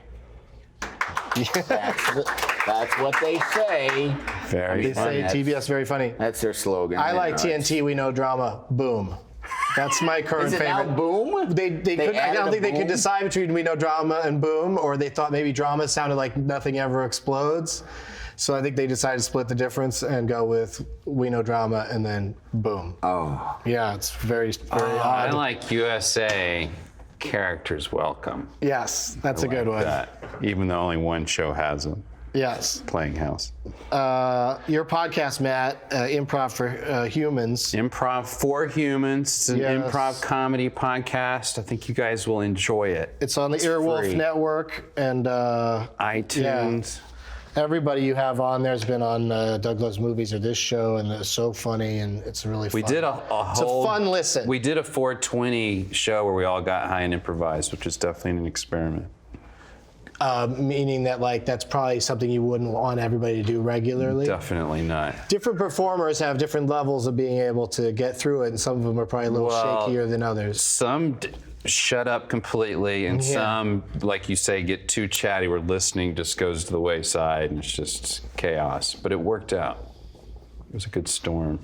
[SPEAKER 3] That's what they say.
[SPEAKER 4] Very
[SPEAKER 2] They say TBS very funny.
[SPEAKER 3] That's their slogan.
[SPEAKER 2] I like
[SPEAKER 3] know,
[SPEAKER 2] TNT, we know drama, boom. That's my current
[SPEAKER 3] Is it
[SPEAKER 2] favorite.
[SPEAKER 3] now Boom?
[SPEAKER 2] They couldn't, I
[SPEAKER 3] added
[SPEAKER 2] don't
[SPEAKER 3] a
[SPEAKER 2] think they could
[SPEAKER 3] boom?
[SPEAKER 2] decide between We Know Drama and Boom, or they thought maybe drama sounded like Nothing Ever Explodes. So I think they decided to split the difference and go with We Know Drama and then Boom.
[SPEAKER 3] Oh.
[SPEAKER 2] Yeah, it's very
[SPEAKER 4] I
[SPEAKER 2] odd.
[SPEAKER 4] like USA characters welcome.
[SPEAKER 2] Yes, that's a good one.
[SPEAKER 4] That, even though only one show has them.
[SPEAKER 2] Yes.
[SPEAKER 4] Playing house.
[SPEAKER 2] Your podcast, Matt, Improv for Humans.
[SPEAKER 4] Improv for Humans. It's an
[SPEAKER 2] Yes.
[SPEAKER 4] improv comedy podcast. I think you guys will enjoy it.
[SPEAKER 2] It's on the Earwolf
[SPEAKER 4] free.
[SPEAKER 2] Network and
[SPEAKER 4] iTunes.
[SPEAKER 2] Yeah. Everybody you have on there has been on Doug Loves Movies or this show, and it's so funny, and it's really fun.
[SPEAKER 4] We did a whole...
[SPEAKER 2] It's a fun listen.
[SPEAKER 4] We did a 420 show where we all got high and improvised, which is definitely an experiment.
[SPEAKER 2] Meaning that, like, that's probably something you wouldn't want everybody to do regularly.
[SPEAKER 4] Definitely not.
[SPEAKER 2] Different performers have different levels of being able to get through it, and some of them are probably a little shakier than others.
[SPEAKER 4] Some shut up completely, and some, like you say, get too chatty where listening just goes to the wayside, and it's just chaos. But it worked out. It was a good storm.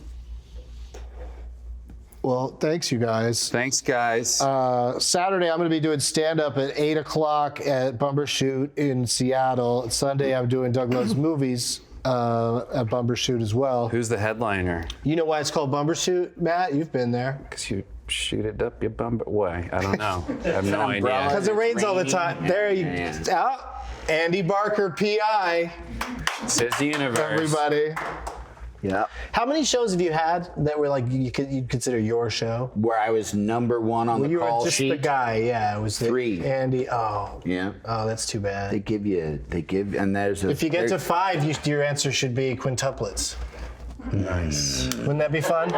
[SPEAKER 2] Well, thanks, you guys.
[SPEAKER 4] Thanks, guys.
[SPEAKER 2] Saturday, I'm going to be doing stand-up at 8 o'clock at Bumbershoot in Seattle. Sunday, I'm doing Doug Loves Movies at Bumbershoot as well.
[SPEAKER 4] Who's the headliner?
[SPEAKER 2] You know why it's called Bumbershoot, Matt? You've been there.
[SPEAKER 4] Because you shoot it up your bum. Why? I don't know. I have no idea.
[SPEAKER 2] Because it rains all the time. There you go. Andy Barker, PI.
[SPEAKER 4] Says the universe.
[SPEAKER 2] Everybody.
[SPEAKER 3] Yeah.
[SPEAKER 2] How many shows have you had that were like you'd consider your show?
[SPEAKER 3] Where I was number one on the
[SPEAKER 2] you
[SPEAKER 3] call
[SPEAKER 2] were just
[SPEAKER 3] sheet.
[SPEAKER 2] the guy, yeah. It was
[SPEAKER 3] 3.
[SPEAKER 2] Andy. Oh.
[SPEAKER 3] Yeah.
[SPEAKER 2] Oh, that's too bad.
[SPEAKER 3] They give, and there's a.
[SPEAKER 2] If you get to 5, your answer should be quintuplets.
[SPEAKER 3] Nice.
[SPEAKER 2] Wouldn't that be fun?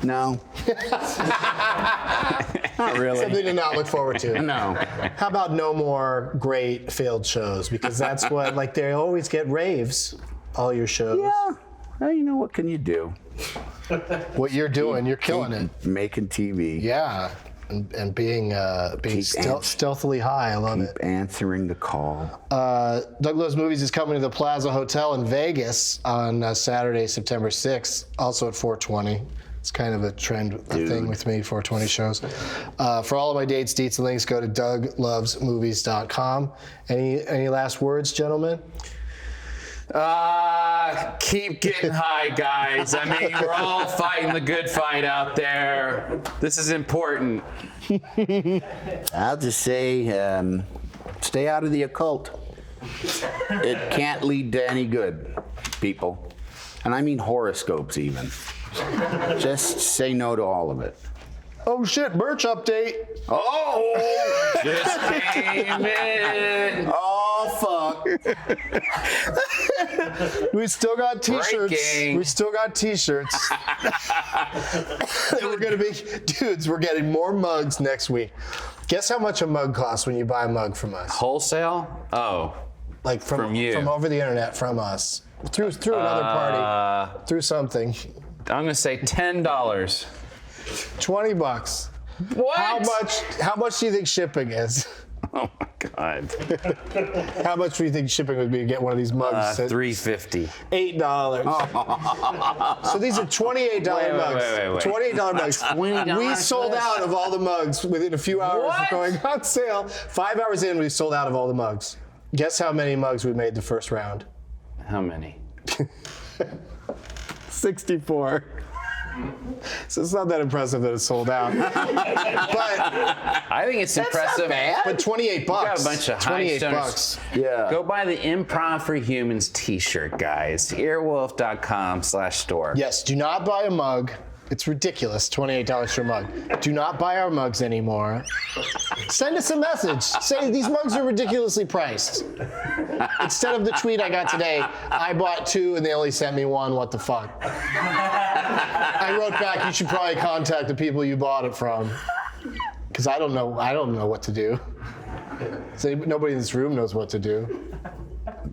[SPEAKER 3] No. Not really.
[SPEAKER 2] Something to not look forward to.
[SPEAKER 3] No.
[SPEAKER 2] How about no more great failed shows? Because that's what, like, they always get raves, all your shows.
[SPEAKER 3] Yeah. Well, you know, what can you do?
[SPEAKER 2] What you're doing, you're killing it.
[SPEAKER 3] Making TV.
[SPEAKER 2] Yeah. And being stealthily high. I love it.
[SPEAKER 3] Answering the call.
[SPEAKER 2] Doug Loves Movies is coming to the Plaza Hotel in Vegas on Saturday, September 6th, also at 420. It's kind of a thing with me, 420 shows. For all of my dates, deets, and links, go to douglovesmovies.com. Any last words, gentlemen?
[SPEAKER 4] Keep getting high, guys. I mean, we're all fighting the good fight out there. This is important.
[SPEAKER 3] I'll just say, stay out of the occult. It can't lead to any good, people. And I mean horoscopes, even. Just say no to all of it.
[SPEAKER 2] Oh shit, merch update.
[SPEAKER 3] Oh!
[SPEAKER 4] Just came in.
[SPEAKER 3] Oh, fuck.
[SPEAKER 2] We still got t-shirts.
[SPEAKER 4] Breaking.
[SPEAKER 2] We still got t-shirts. We're gonna be, dudes, we're getting more mugs next week. Guess how much a mug costs when you buy a mug from us?
[SPEAKER 4] Wholesale? Oh.
[SPEAKER 2] Like from
[SPEAKER 4] you.
[SPEAKER 2] From over the internet, from us. Through another party. Through something.
[SPEAKER 4] I'm gonna say $10.
[SPEAKER 2] $20.
[SPEAKER 4] What?
[SPEAKER 2] How much do you think shipping is?
[SPEAKER 4] Oh my God.
[SPEAKER 2] How much do you think shipping would be to get one of these mugs?
[SPEAKER 4] $3.50.
[SPEAKER 2] $8. So these are $28 mugs.
[SPEAKER 4] Wait.
[SPEAKER 2] $28 mugs.
[SPEAKER 4] $20
[SPEAKER 2] We sold out of all the mugs within a few hours of going on sale. 5 hours in, we sold out of all the mugs. Guess how many mugs we made the first round?
[SPEAKER 4] How many?
[SPEAKER 2] 64. So it's not that impressive that it's sold out. But
[SPEAKER 4] I think it's impressive.
[SPEAKER 2] But $28.
[SPEAKER 4] Got a bunch of high
[SPEAKER 2] $28.
[SPEAKER 4] stoners.
[SPEAKER 3] Yeah.
[SPEAKER 4] Go buy the Improv for Humans t-shirt, guys. Earwolf.com/store.
[SPEAKER 2] Yes, do not buy a mug. It's ridiculous, $28 for a mug. Do not buy our mugs anymore. Send us a message. Say these mugs are ridiculously priced. Instead of the tweet I got today, I bought 2 and they only sent me 1, what the fuck? I wrote back, you should probably contact the people you bought it from. Because I don't know what to do. So nobody in this room knows what to do.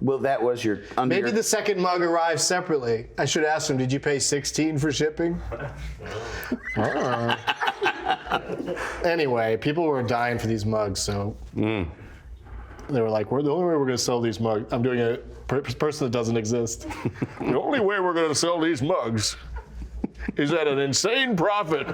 [SPEAKER 3] Well, that was your...
[SPEAKER 2] Maybe the second mug arrived separately. I should ask them, did you pay $16 for shipping? Anyway, people were dying for these mugs, so they were like, the only way we're going to sell these mugs, I'm doing a person that doesn't exist. The only way we're going to sell these mugs is at an insane profit.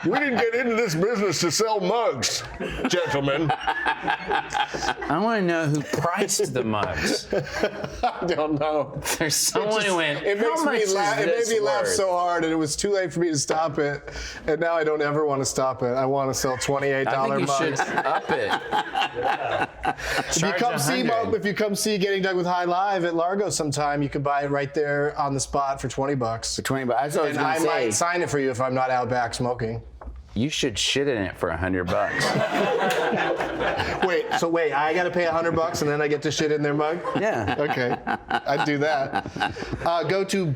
[SPEAKER 2] We didn't get into this business to sell mugs, gentlemen.
[SPEAKER 4] I want to know who priced the mugs.
[SPEAKER 2] I don't know.
[SPEAKER 4] There's someone who went,
[SPEAKER 2] It makes
[SPEAKER 4] how much
[SPEAKER 2] me
[SPEAKER 4] is
[SPEAKER 2] laugh. It made
[SPEAKER 4] this
[SPEAKER 2] me laugh
[SPEAKER 4] worth?
[SPEAKER 2] so hard, and it was too late for me to stop it. And now I don't ever want to stop it. I want to sell $28
[SPEAKER 4] I think you
[SPEAKER 2] mugs.
[SPEAKER 4] should up it.
[SPEAKER 2] If you come see Getting Dug with High live at Largo sometime, you can buy it right there on the spot for $20.
[SPEAKER 3] For $20. That's what I was
[SPEAKER 2] And
[SPEAKER 3] gonna
[SPEAKER 2] I
[SPEAKER 3] say.
[SPEAKER 2] might sign it for you if I'm not out back smoking.
[SPEAKER 4] You should shit in it for $100.
[SPEAKER 2] Wait, I got to pay $100 and then I get to shit in their mug?
[SPEAKER 4] Yeah.
[SPEAKER 2] Okay, I'd do that. Go to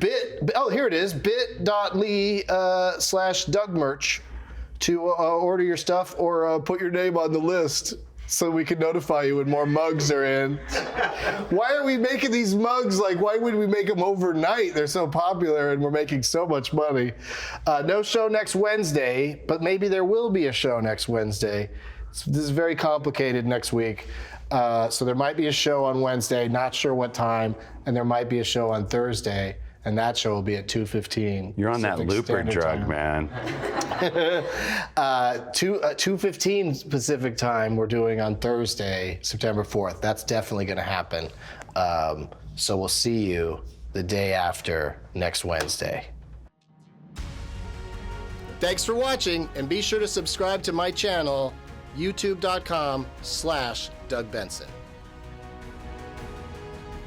[SPEAKER 2] here it is, bit.ly/DougMerch to order your stuff or put your name on the list so we can notify you when more mugs are in. Why are we making these mugs? Like, why would we make them overnight? They're so popular and we're making so much money. No show next Wednesday, but maybe there will be a show next Wednesday. This is very complicated next week. So there might be a show on Wednesday, not sure what time, and there might be a show on Thursday, and that show will be at 2:15.
[SPEAKER 4] You're on that
[SPEAKER 2] Pacific
[SPEAKER 4] looper
[SPEAKER 2] Standard
[SPEAKER 4] drug,
[SPEAKER 2] Time.
[SPEAKER 4] man.
[SPEAKER 2] 2:15 Pacific Time we're doing on Thursday, September 4th. That's definitely going to happen. So we'll see you the day after next Wednesday. Thanks for watching, and be sure to subscribe to my channel, youtube.com/Doug Benson.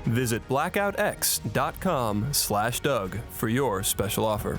[SPEAKER 15] Visit blackoutx.com/Doug for your special offer.